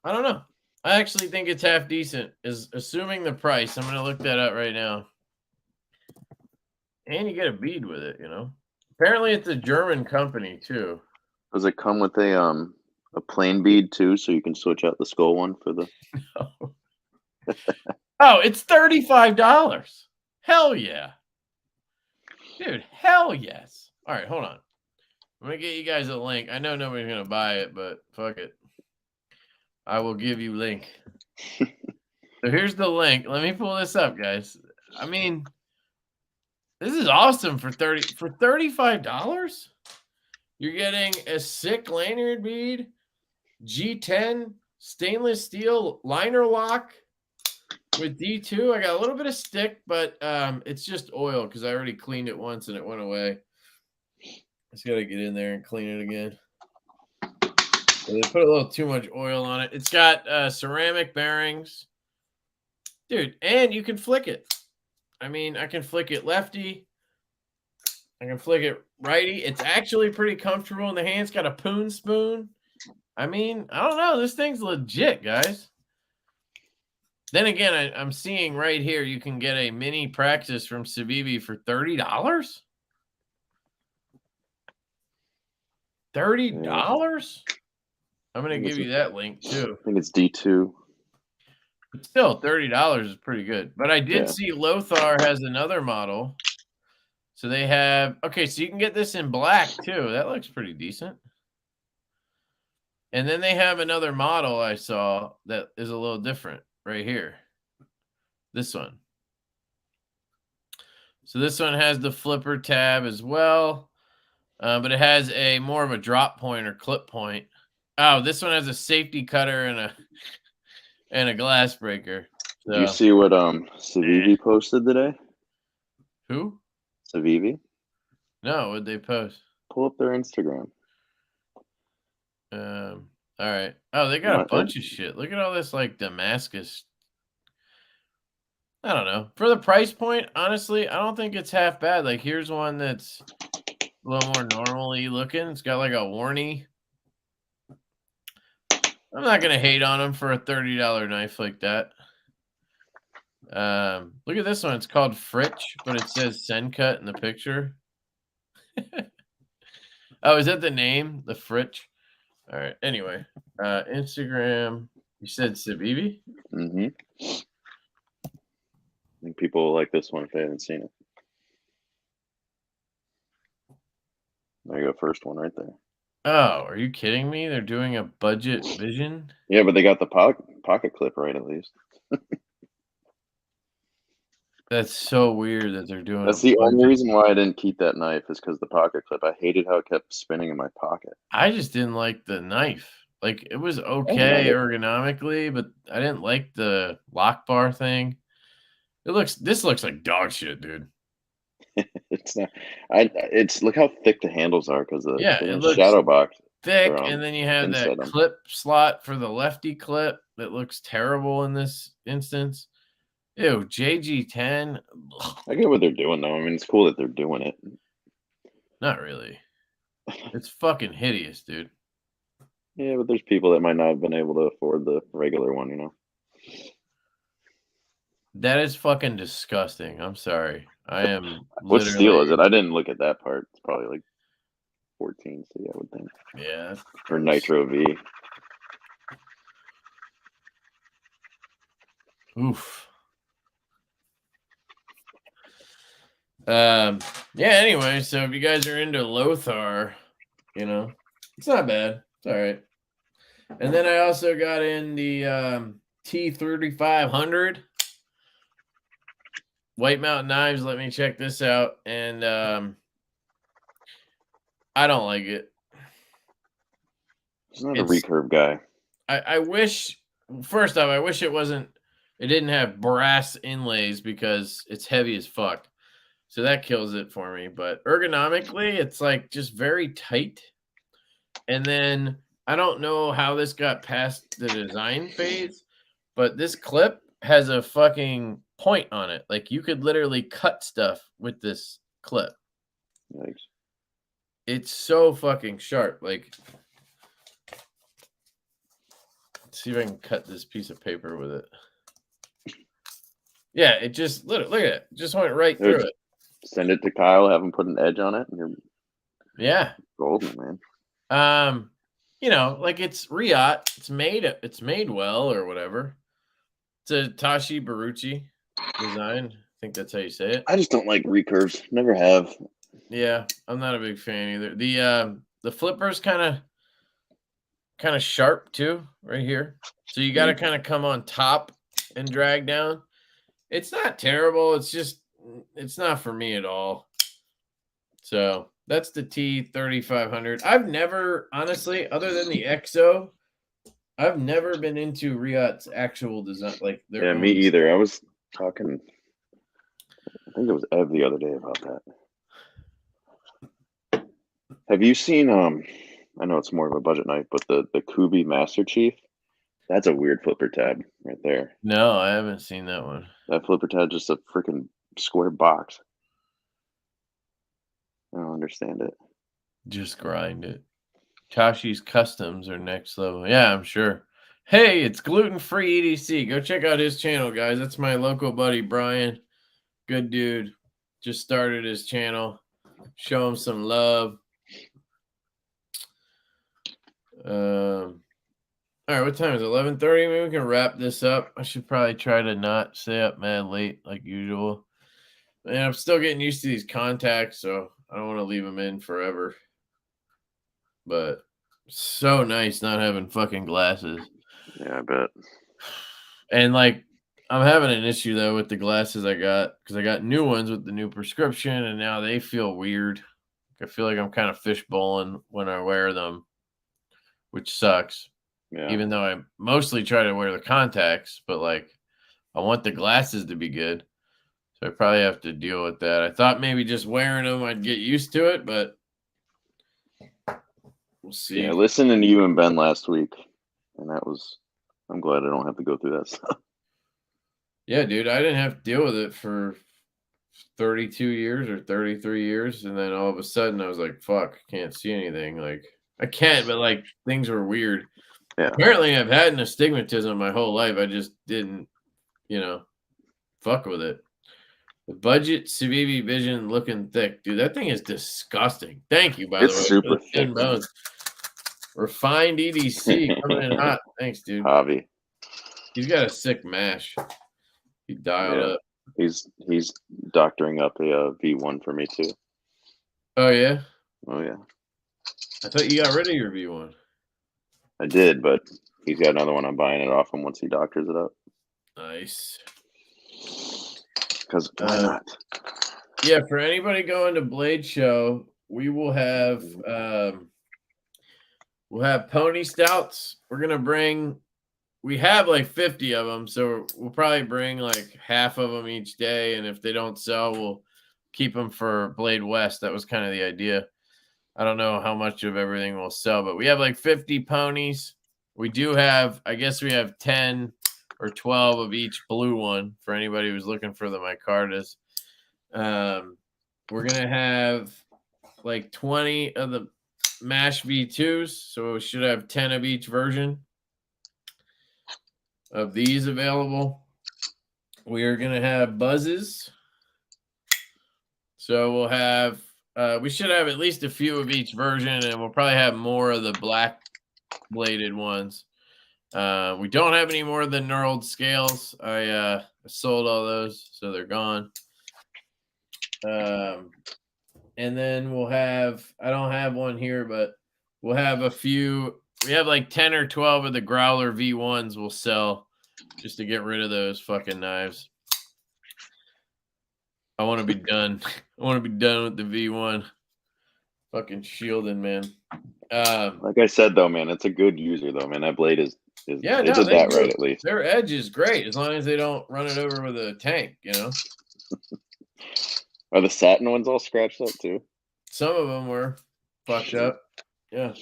I don't know. I actually think it's half decent, is assuming the price. I'm going to look that up right now. And you get a bead with it, you know. Apparently it's a German company too. Does it come with a plain bead too, so you can switch out the skull one for the No. Oh, it's $35. Hell yeah. Dude, hell yes. All right, hold on. I'm going to get you guys a link. I know nobody's going to buy it, but fuck it. I will give you link. So here's the link. Let me pull this up, guys. I mean, this is awesome for $35. You're getting a sick lanyard bead, G10 stainless steel liner lock with D2. I got a little bit of stick, but it's just oil because I already cleaned it once and it went away. Just got to get in there and clean it again. So they put a little too much oil on it. It's got ceramic bearings. Dude, and you can flick it. I mean, I can flick it lefty. I can flick it righty. It's actually pretty comfortable in the hand. It's got a poon spoon. I mean, I don't know. This thing's legit, guys. Then again, I'm seeing right here you can get a mini Praxis from Civivi for $30. $30? I'm going to give you that link too. I think it's D2. But still, $30 is pretty good. But I did see Lothar has another model. So they have, okay, so you can get this in black too. That looks pretty decent. And then they have another model I saw that is a little different right here. This one. So this one has the flipper tab as well. But it has a more of a drop point or clip point. Oh, this one has a safety cutter and a glass breaker. So, did you see what Civivi posted today? Who? Civivi. No, what'd they post? Pull up their Instagram. All right. Oh, they got a bunch of shit. Look at all this like Damascus. I don't know. For the price point, honestly, I don't think it's half bad. Like here's one that's a little more normally looking. It's got like a warning. I'm not gonna hate on them for a $30 knife like that. Look at this one. It's called Fritch, but it says Sencut in the picture. Oh, is that the name? The Fritch? All right. Anyway, Instagram. You said Civivi? Mm-hmm. I think people will like this one if they haven't seen it. There you go. First one right there. Oh, are you kidding me? They're doing a budget vision? Yeah, but they got the pocket clip right at least. That's so weird that they're doing. That's the only reason why I didn't keep that knife is because the pocket clip. I hated how it kept spinning in my pocket. I just didn't like the knife. Like it was okay ergonomically, but I didn't like the lock bar thing. This looks like dog shit, dude. It's not. It's look how thick the handles are because it the looks shadow box thick, and then you have that inside them. clip slot for the Lefty clip that looks terrible in this instance. Ew, JG10. I get what they're doing though. I mean, it's cool that they're doing it. Not really. It's fucking hideous, dude. Yeah, but there's people that might not have been able to afford the regular one, you know. That is fucking disgusting. I'm sorry. I am What literally. steel is it? I didn't look at that part. It's probably like 14C, I would think. Yeah. Or Nitro V. Oof. Yeah, anyway, so if you guys are into Lothar, you know, it's not bad. It's all right. And then I also got in the T3500 White Mountain Knives. Let me check this out. And I don't like it. He's not a recurve guy. I wish, first off, I wish it didn't have brass inlays because it's heavy as fuck. So that kills it for me. But ergonomically, it's like just very tight. And then I don't know how this got past the design phase, but this clip has a fucking point on it. Like you could literally cut stuff with this clip. Thanks. It's so fucking sharp. Like, let's see if I can cut this piece of paper with it. Yeah, it just look at it. Just went right through it. Send it to Kyle, have him put an edge on it, and you're golden, man. You know, like it's Riot. It's made well or whatever. It's a Tashi Baruchi design. I think that's how you say it. I just don't like recurves. Never have. Yeah, I'm not a big fan either. The flipper's kind of sharp too, right here. So you got to kind of come on top and drag down. It's not terrible. It's just it's not for me at all. So that's the T3500. I've never, honestly, other than the EXO, I've never been into Riot's actual design. Like yeah, me either. I was talking. I think it was Ev the other day about that. Have you seen? I know it's more of a budget knife, but the Kubi Master Chief. That's a weird flipper tab right there. No, I haven't seen that one. That flipper tab just a freaking square box. I don't understand it. Just grind it. Tashi's Customs are next level. Yeah, I'm sure. Hey, it's gluten-free EDC. Go check out his channel, guys. That's my local buddy, Brian. Good dude. Just started his channel. Show him some love. All right, what time is it? 11:30? Maybe we can wrap this up. I should probably try to not stay up mad late like usual. And I'm still getting used to these contacts, so I don't want to leave them in forever. But so nice not having fucking glasses. Yeah, I bet. And like, I'm having an issue though with the glasses I got because I got new ones with the new prescription, and now they feel weird. I feel like I'm kind of fishbowling when I wear them, which sucks. Yeah. Even though I mostly try to wear the contacts, but like, I want the glasses to be good. So I probably have to deal with that. I thought maybe just wearing them I'd get used to it, but we'll see. Yeah, listening to you and Ben last week, and I'm glad I don't have to go through that stuff. Yeah, dude, I didn't have to deal with it for 32 years or 33 years, and then all of a sudden I was like, fuck, I can't see anything. Like, I can't, but like, things were weird. Yeah. Apparently I've had astigmatism my whole life. I just didn't, fuck with it. The budget Civivi Vision looking thick. Dude, that thing is disgusting. Thank you, by the way. It's super thick. Bones. Refined EDC coming in hot. Thanks, dude. Javi. He's got a sick mash. He dialed up. He's doctoring up a V1 for me too. Oh yeah? Oh yeah. I thought you got rid of your V1. I did, but he's got another one. I'm buying it off him once he doctors it up. Nice. Because why not? Yeah, for anybody going to Blade Show, we will have pony stouts. We're gonna bring. We have like 50 of them, so we'll probably bring like half of them each day. And if they don't sell, we'll keep them for Blade West. That was kind of the idea. I don't know how much of everything will sell, but we have like 50 ponies. We do have, I guess we have 10 or 12 of each blue one for anybody who's looking for the micartas. We're going to have like 20 of the MASH V2s, so we should have 10 of each version of these available. We are going to have buzzes. So we'll have, we should have at least a few of each version, and we'll probably have more of the black bladed ones. We don't have any more of the knurled scales. I sold all those, so they're gone. And then we'll have, I don't have one here, but we'll have a few. We have like 10 or 12 of the Growler V1s we'll sell just to get rid of those fucking knives. I want to be done. I want to be done with the V1. Fucking shielding, man. Like I said, though, man, it's a good user, though, man. That blade is yeah, they did that right, at least. Their edge is great as long as they don't run it over with a tank, you know? Are the satin ones all scratched up, too? Some of them were fucked up. Yeah.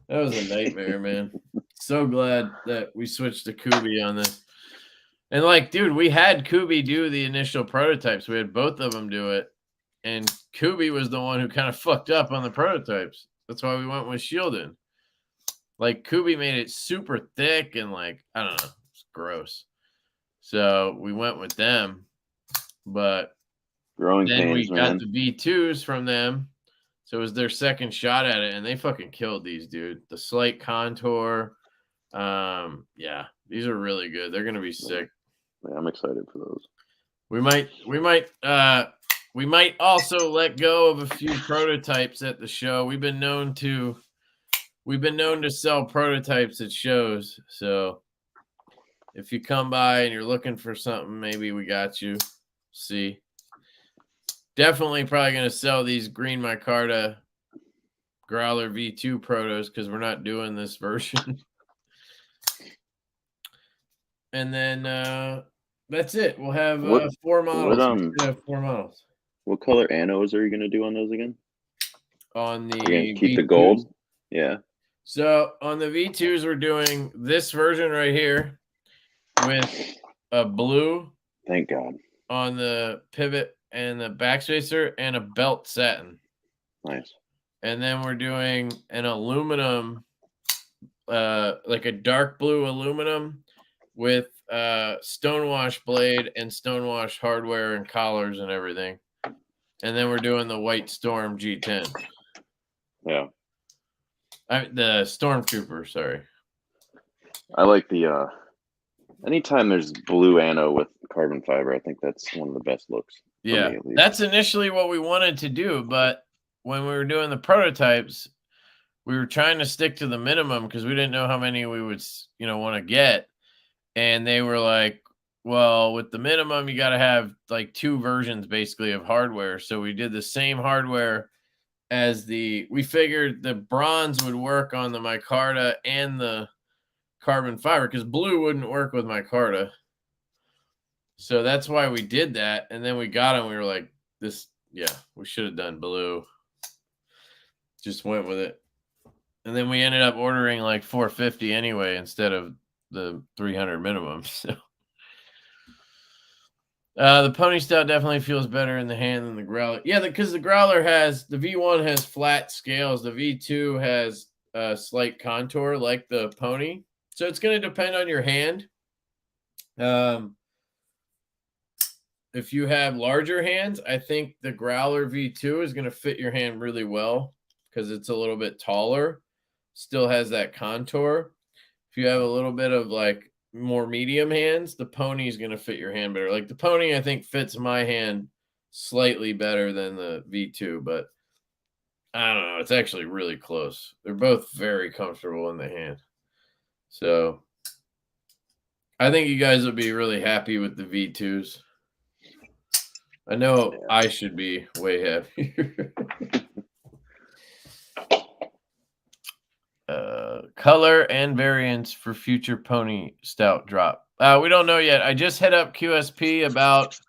That was a nightmare, man. So glad that we switched to Kubi on this. And like, dude, we had Kubi do the initial prototypes. We had both of them do it. And Kubi was the one who kind of fucked up on the prototypes. That's why we went with shielding. Like, Kubi made it super thick and like, I don't know, it's gross. So we went with them. But growing then pains, we got the V2s from them. So it was their second shot at it, and they fucking killed these, dude. The slight contour. Yeah, these are really good. They're gonna be sick. Yeah, I'm excited for those. We might also let go of a few prototypes at the show. We've been known to sell prototypes at shows. So if you come by and you're looking for something, maybe we got you. See. Definitely probably going to sell these green micarta Growler V2 protos because we're not doing this version. And then that's it. We'll have 4 models. Have 4 models. What color anodes are you going to do on those again? On the keep V2s? The gold? Yeah. So on the V2s, we're doing this version right here with a blue. Thank God. On the pivot and the backspacer and a belt satin. Nice. And then we're doing an aluminum, like a dark blue aluminum with stonewash blade and stonewash hardware and collars and everything. And then we're doing the White Storm G10. Yeah. The Stormtrooper, sorry. I like the anytime there's blue ano with carbon fiber, I think that's one of the best looks. Yeah, that's initially what we wanted to do, but when we were doing the prototypes, we were trying to stick to the minimum because we didn't know how many we would, want to get. And they were like, well, with the minimum, you got to have like 2 versions basically of hardware. So we did the same hardware as we figured the bronze would work on the micarta and the carbon fiber because blue wouldn't work with micarta. So that's why we did that. And then we got them. We were like, we should have done blue. Just went with it. And then we ended up ordering like 450 anyway, instead of the 300 minimum. So the pony style definitely feels better in the hand than the growler. Yeah, because the growler the V1 has flat scales. The V2 has a slight contour like the pony. So it's going to depend on your hand. If you have larger hands, I think the Growler V2 is going to fit your hand really well because it's a little bit taller, still has that contour. If you have a little bit of like more medium hands, the pony is going to fit your hand better. Like the pony, I think fits my hand slightly better than the V2, but I don't know. It's actually really close. They're both very comfortable in the hand. So I think you guys will be really happy with the V2s. I know I should be way happier. Color and variants for future pony stout drop. We don't know yet. I just hit up QSP about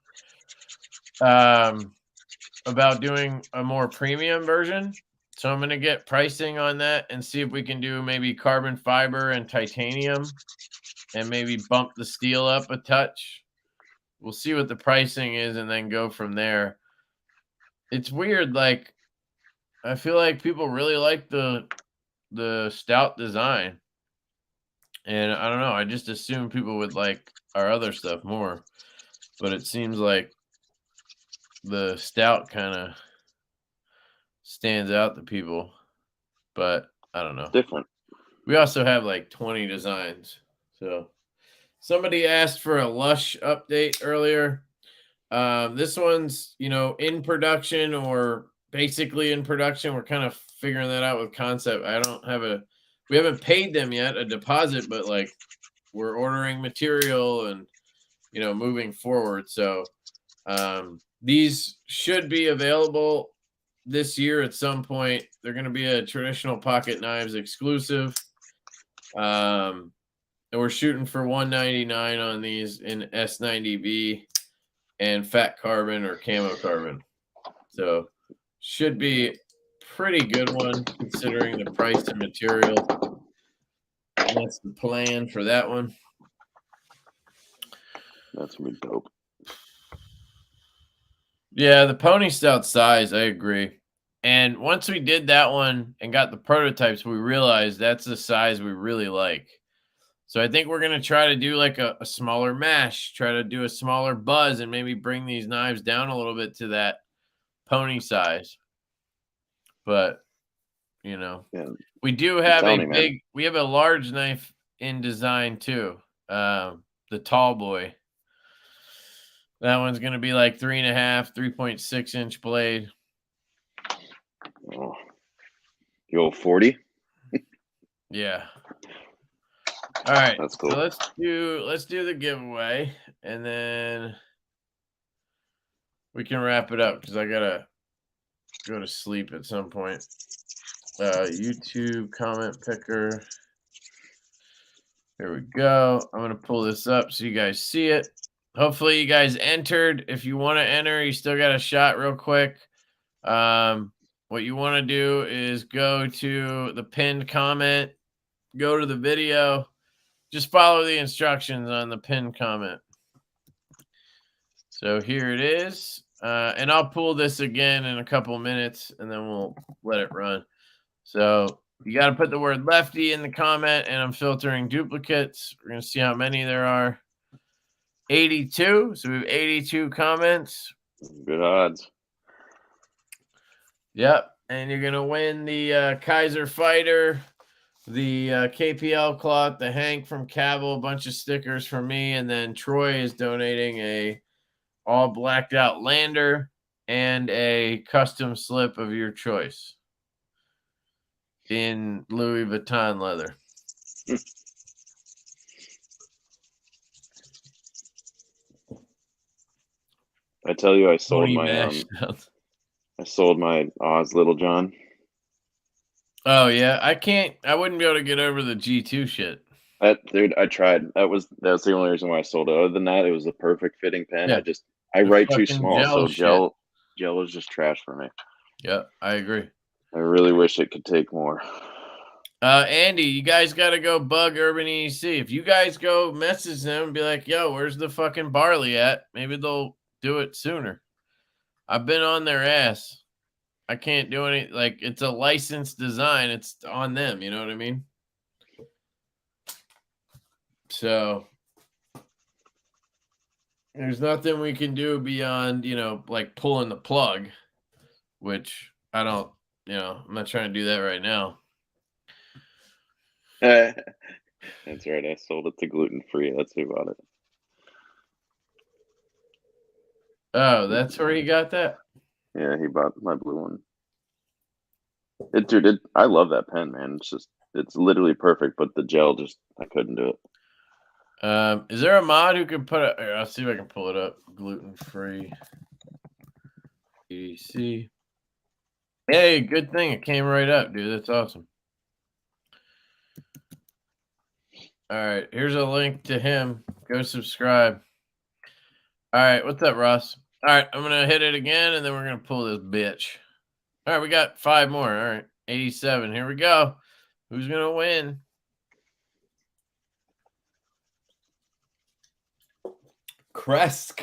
about doing a more premium version. So I'm going to get pricing on that and see if we can do maybe carbon fiber and titanium and maybe bump the steel up a touch. We'll see what the pricing is and then go from there. It's weird. Like, I feel like people really like the stout design. And I don't know. I just assume people would like our other stuff more. But it seems like the stout kind of stands out to people. But I don't know. Different. We also have like 20 designs. So somebody asked for a Lush update earlier. This one's, in production or basically in production. We're kind of figuring that out with concept. We haven't paid them yet a deposit, but like we're ordering material and, moving forward. So these should be available this year at some point. They're going to be a traditional pocket knives exclusive. And we're shooting for $199 on these in S90V and fat carbon or camo carbon. So should be pretty good one considering the price and material. And that's the plan for that one. That's gonna be dope. Yeah, the pony stout size, I agree. And once we did that one and got the prototypes, we realized that's the size we really like. So I think we're going to try to do like a smaller mesh, try to do a smaller buzz, and maybe bring these knives down a little bit to that pony size. But, we do have we have a large knife in design too. The tall boy. That one's going to be like 3.5, 3.6 inch blade. Oh, you old 40? Yeah. All right. That's cool. So let's do the giveaway, and then we can wrap it up because I gotta go to sleep at some point. YouTube comment picker. Here we go. I'm gonna pull this up so you guys see it. Hopefully you guys entered. If you want to enter, you still got a shot real quick. What you want to do is go to the pinned comment, go to the video, just follow the instructions on the pinned comment. So here it is. And I'll pull this again in a couple minutes and then we'll let it run. So you got to put the word Lefty in the comment, and I'm filtering duplicates. We're going to see how many there are. 82. So we have 82 comments. Good odds. Yep. And you're going to win the Kaiser Fighter, the KPL cloth, the Hank from Cavill, a bunch of stickers from me. And then Troy is donating a all blacked out lander and a custom slip of your choice in Louis Vuitton leather. I tell you, I sold my Oz Little John. Oh yeah, I wouldn't be able to get over the G2 shit. Dude, I tried. That's the only reason why I sold it. Other than that, it was the perfect fitting pen. Yeah. I write too small, so gel is just trash for me. Yeah, I agree. I really wish it could take more. Andy, you guys got to go bug Urban EDC. If you guys go message them and be like, yo, where's the fucking barley at? Maybe they'll do it sooner. I've been on their ass. I can't do any, like, it's a licensed design. It's on them. You know what I mean? So there's nothing we can do beyond, like pulling the plug, which I don't, I'm not trying to do that right now. That's right. I sold it to gluten free. That's who bought it. Oh, that's where he got that? Yeah, he bought my blue one. I love that pen, man. It's literally perfect, but the gel I couldn't do it. Is there a mod who can put it? I'll see if I can pull it up. Gluten free EDC. Hey, good thing it came right up, dude. That's awesome. All right, here's a link to him. Go subscribe. All right, what's up, Ross? All right, I'm going to hit it again, and then we're going to pull this bitch. All right, we got 5 more. All right, 87. Here we go. Who's going to win? Kresk.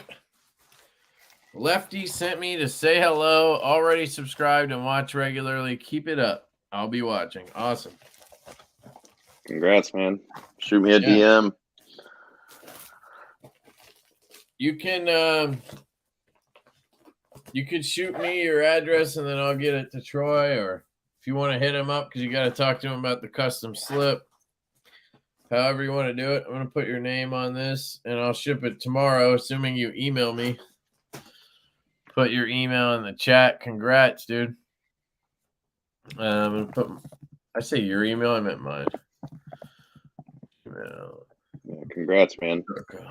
Lefty sent me to say hello. Already subscribed and watch regularly. Keep it up. I'll be watching. Awesome. Congrats, man. Shoot me a DM. You can shoot me your address and then I'll get it to Troy, or if you want to hit him up because you got to talk to him about the custom slip. However you want to do it. I'm going to put your name on this and I'll ship it tomorrow, assuming you email me. Put your email in the chat. Congrats, dude. I say your email, I meant mine. Email. Yeah, congrats, man. Okay.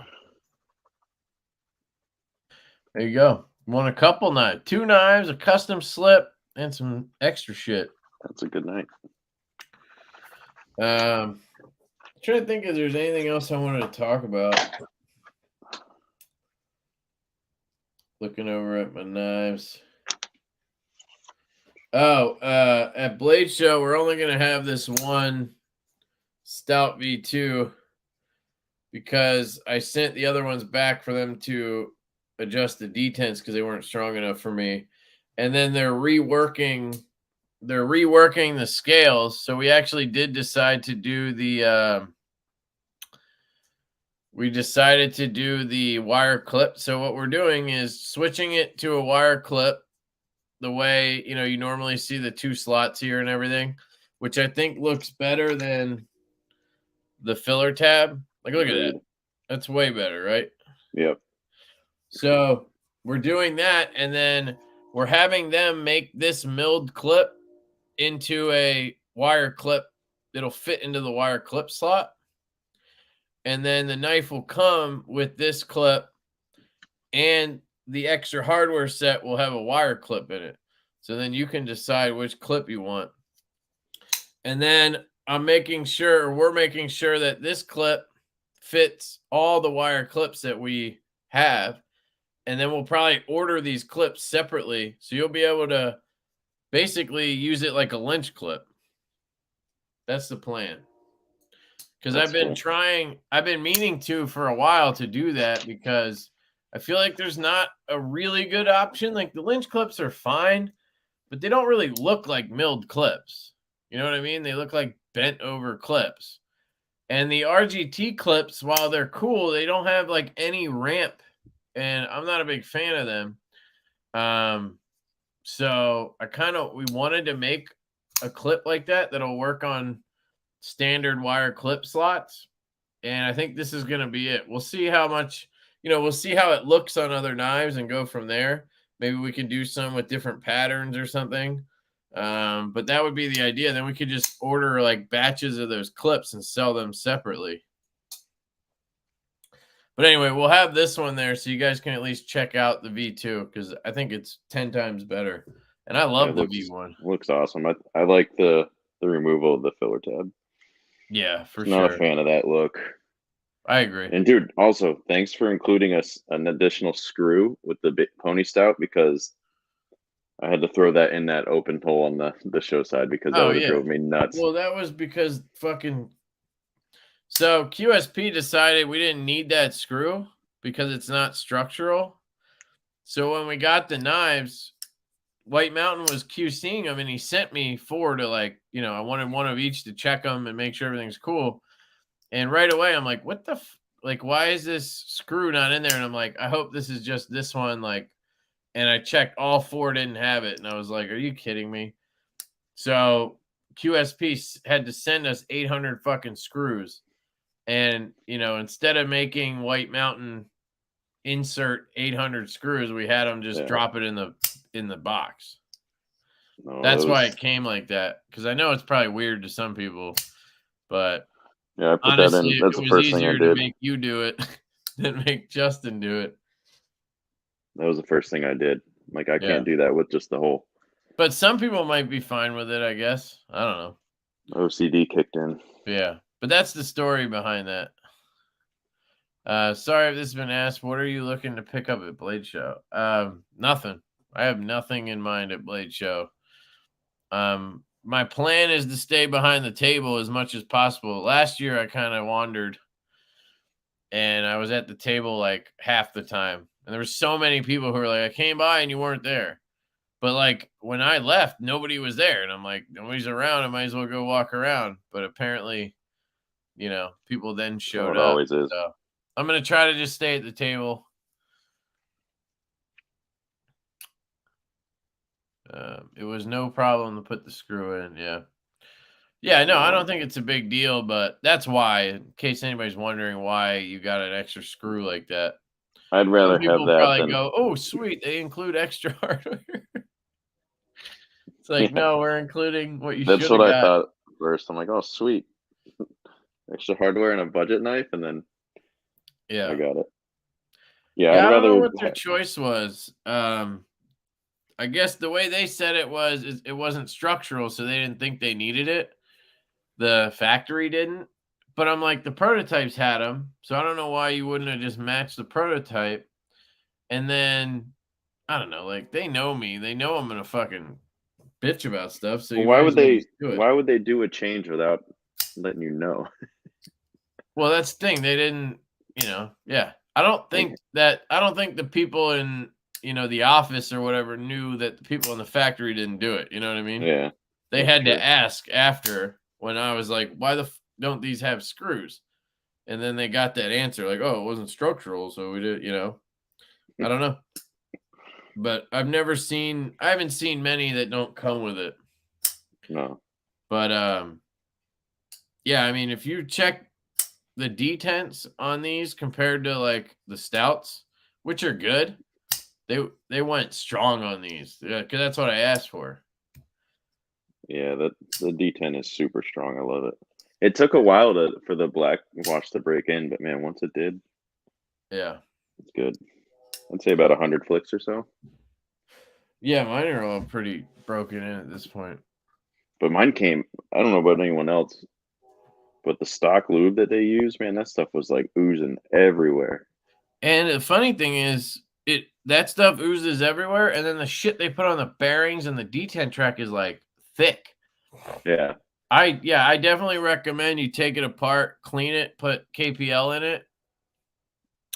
There you go. Won a couple knives. 2 knives, a custom slip, and some extra shit. That's a good night. I'm trying to think if there's anything else I wanted to talk about. Looking over at my knives. Oh, at Blade Show, we're only going to have this one Stout V2 because I sent the other ones back for them to adjust the detents because they weren't strong enough for me. And then they're reworking the scales. So we actually did decide to do the wire clip. So what we're doing is switching it to a wire clip the way, you normally see the 2 slots here and everything, which I think looks better than the filler tab. Like, look at that. That's way better, right? Yep. So we're doing that, and then we're having them make this milled clip into a wire clip that'll fit into the wire clip slot. And then the knife will come with this clip, and the extra hardware set will have a wire clip in it. So then you can decide which clip you want. And then we're making sure that this clip fits all the wire clips that we have. And then we'll probably order these clips separately. So you'll be able to basically use it like a Lynch clip. That's the plan. Because I've been meaning to for a while to do that because I feel like there's not a really good option. Like the Lynch clips are fine, but they don't really look like milled clips. You know what I mean? They look like bent over clips. And the RGT clips, while they're cool, they don't have like any ramp. And I'm not a big fan of them. So we wanted to make a clip like that'll work on standard wire clip slots. And I think this is going to be it. We'll see how much, we'll see how it looks on other knives and go from there. Maybe we can do some with different patterns or something. But that would be the idea. Then we could just order like batches of those clips and sell them separately. But anyway, we'll have this one there so you guys can at least check out the V2 because I think it's 10 times better. And I love the V1. Looks awesome. I like the removal of the filler tab. Yeah, for sure. Not a fan of that look. I agree. And dude, also thanks for including an additional screw with the pony stout because I had to throw that in that open hole on the show side because that would have drove me nuts. Well, that was because So QSP decided we didn't need that screw because it's not structural. So when we got the knives, White Mountain was QCing them, and he sent me 4 to I wanted one of each to check them and make sure everything's cool. And right away, I'm like, what the why is this screw not in there? And I'm like, I hope this is just this one. And I checked all 4 didn't have it. And I was like, are you kidding me? So QSP had to send us 800 fucking screws. And, instead of making White Mountain insert 800 screws, we had them just drop it in the box. No, that's why it came like that. Because I know it's probably weird to some people, but yeah, I put honestly, that in. That's the first thing I did. To make you do it than make Justin do it. That was the first thing I did. I can't do that with just the hole. But some people might be fine with it, I guess. I don't know. OCD kicked in. Yeah. But that's the story behind that. Sorry if this has been asked. What are you looking to pick up at Blade Show? Nothing. I have nothing in mind at Blade Show. My plan is to stay behind the table as much as possible. Last year, I kind of wandered, and I was at the table like half the time. And there were so many people who were like, I came by and you weren't there. But like when I left, nobody was there. And I'm like, nobody's around. I might as well go walk around. But apparently, people then showed up. Always is. So I'm going to try to just stay at the table. It was no problem to put the screw in. Yeah. Yeah, no, I don't think it's a big deal, but that's why, in case anybody's wondering why you got an extra screw like that. I'd rather have that probably than go, oh, sweet, they include extra hardware. It's like, no, we're including what you should have got. That's what I thought first. I'm like, oh, sweet. Extra hardware and a budget knife, and then I got it. Yeah, I don't know what their choice was. I guess the way they said it was it wasn't structural, so they didn't think they needed it. The factory didn't. But I'm like, the prototypes had them, so I don't know why you wouldn't have just matched the prototype. And then, I don't know, like, they know me. They know I'm going to fucking bitch about stuff. So why would they do a change without letting you know? Well, that's the thing. They didn't, yeah. I don't think the people in, the office or whatever knew that the people in the factory didn't do it. You know what I mean? Yeah. They had to ask after when I was like, why don't these have screws? And then they got that answer like, oh, it wasn't structural. So we did, I don't know. But I haven't seen many that don't come with it. No. But, yeah, I mean, if you check the detents on these compared to like the stouts, which are good, they went strong on these. Yeah, because that's what I asked for. Yeah, the D10 is super strong. I love it. It took a while for the black wash to break in, but man, once it did, yeah, it's good. I'd say about 100 flicks or so. Yeah, mine are all pretty broken in at this point. But mine came, I don't know about anyone else, but the stock lube that they use, man, that stuff was like oozing everywhere. And the funny thing is, that stuff oozes everywhere, and then the shit they put on the bearings and the detent track is like thick. Yeah. I definitely recommend you take it apart, clean it, put KPL in it.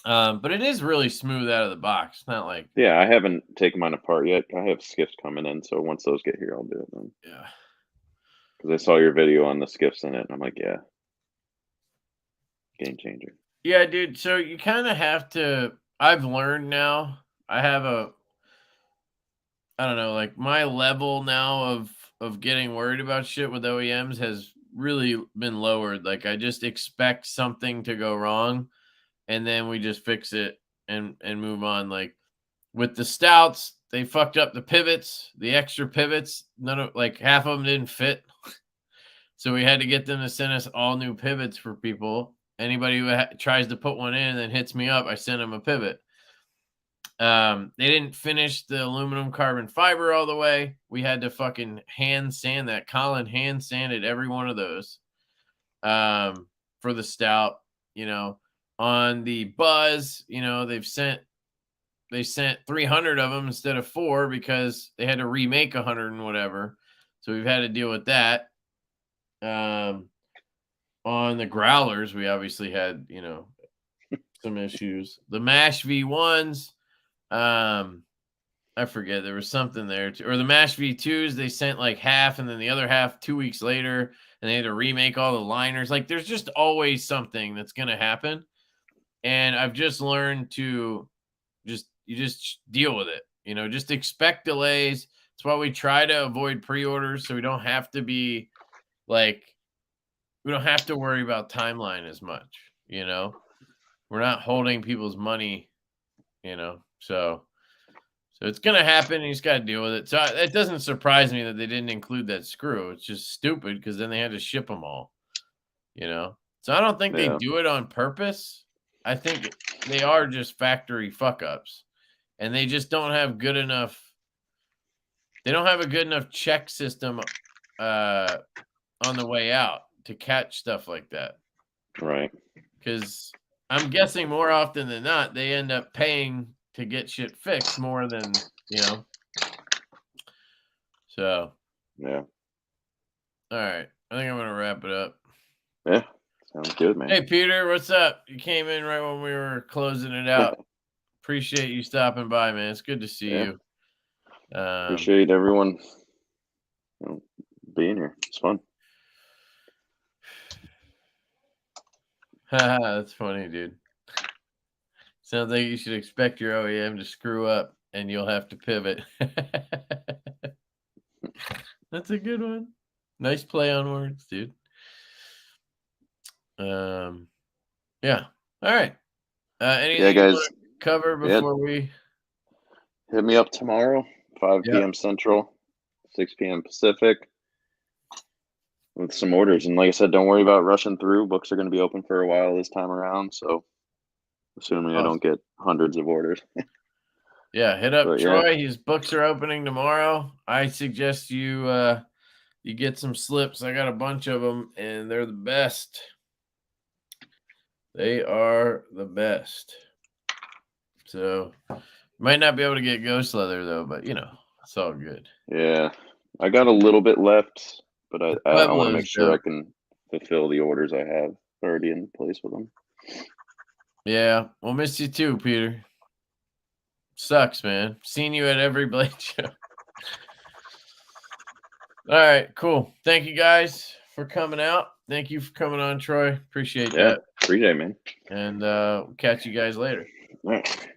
But it is really smooth out of the box. It's not like, yeah, I haven't taken mine apart yet. I have skiffs coming in, so once those get here, I'll do it then. Yeah. Because I saw your video on the skiffs in it, and I'm like, yeah, game changer. Yeah, dude. So you kind of have to. I've learned now. I have I don't know, like my level now of getting worried about shit with OEMs has really been lowered. Like I just expect something to go wrong, and then we just fix it and move on. Like with the stouts, they fucked up the pivots, the extra pivots. Half of them didn't fit. So we had to get them to send us all new pivots for people. Anybody who tries to put one in and then hits me up, I send them a pivot. They didn't finish the aluminum carbon fiber all the way. We had to fucking hand sand that. Colin hand sanded every one of those for the stout. On the Buzz, they sent 300 of them instead of 4 because they had to remake 100 and whatever. So we've had to deal with that. On the growlers, we obviously had, some issues. The MASH V1s, I forget, there was something there too. Or the MASH V2s, they sent like half and then the other half 2 weeks later, and they had to remake all the liners. Like there's just always something that's going to happen. And I've just learned to just deal with it. Just expect delays. That's why we try to avoid pre-orders, so we don't have to be like, we don't have to worry about timeline as much, we're not holding people's money, so it's going to happen and you just got to deal with it. So it doesn't surprise me that they didn't include that screw. It's just stupid because then they had to ship them all, so I don't think they do it on purpose. I think they are just factory fuck ups, and they just don't have good enough. They don't have a good enough check system on the way out to catch stuff like that. Right. Because I'm guessing more often than not, they end up paying to get shit fixed more than, you know. So, yeah. All right. I think I'm going to wrap it up. Yeah. Sounds good, man. Hey, Peter, what's up? You came in right when we were closing it out. Appreciate you stopping by, man. It's good to see you. Appreciate everyone being here. It's fun. That's funny, dude. Sounds like you should expect your OEM to screw up and you'll have to pivot. That's a good one. Nice play on words, dude. Yeah. All right. Anything guys, you want to cover before we hit me up tomorrow, 5 p.m. Central, 6 p.m. Pacific, with some orders. And like I said, don't worry about rushing through. Books are going to be open for a while this time around, so assuming I don't get hundreds of orders. Yeah, hit up Troy. His books are opening tomorrow. I suggest you you get some slips. I got a bunch of them, and they're the best. They are the best. So, might not be able to get ghost leather though, but you know, it's all good. Yeah, I got a little bit left, but I want to make sure I can fulfill the orders I have already in place with them. Yeah, we'll miss you too, Peter. Sucks, man. Seen you at every blade show. All right, cool. Thank you guys for coming out. Thank you for coming on, Troy. Appreciate that. Appreciate it, man. And we'll catch you guys later. All right.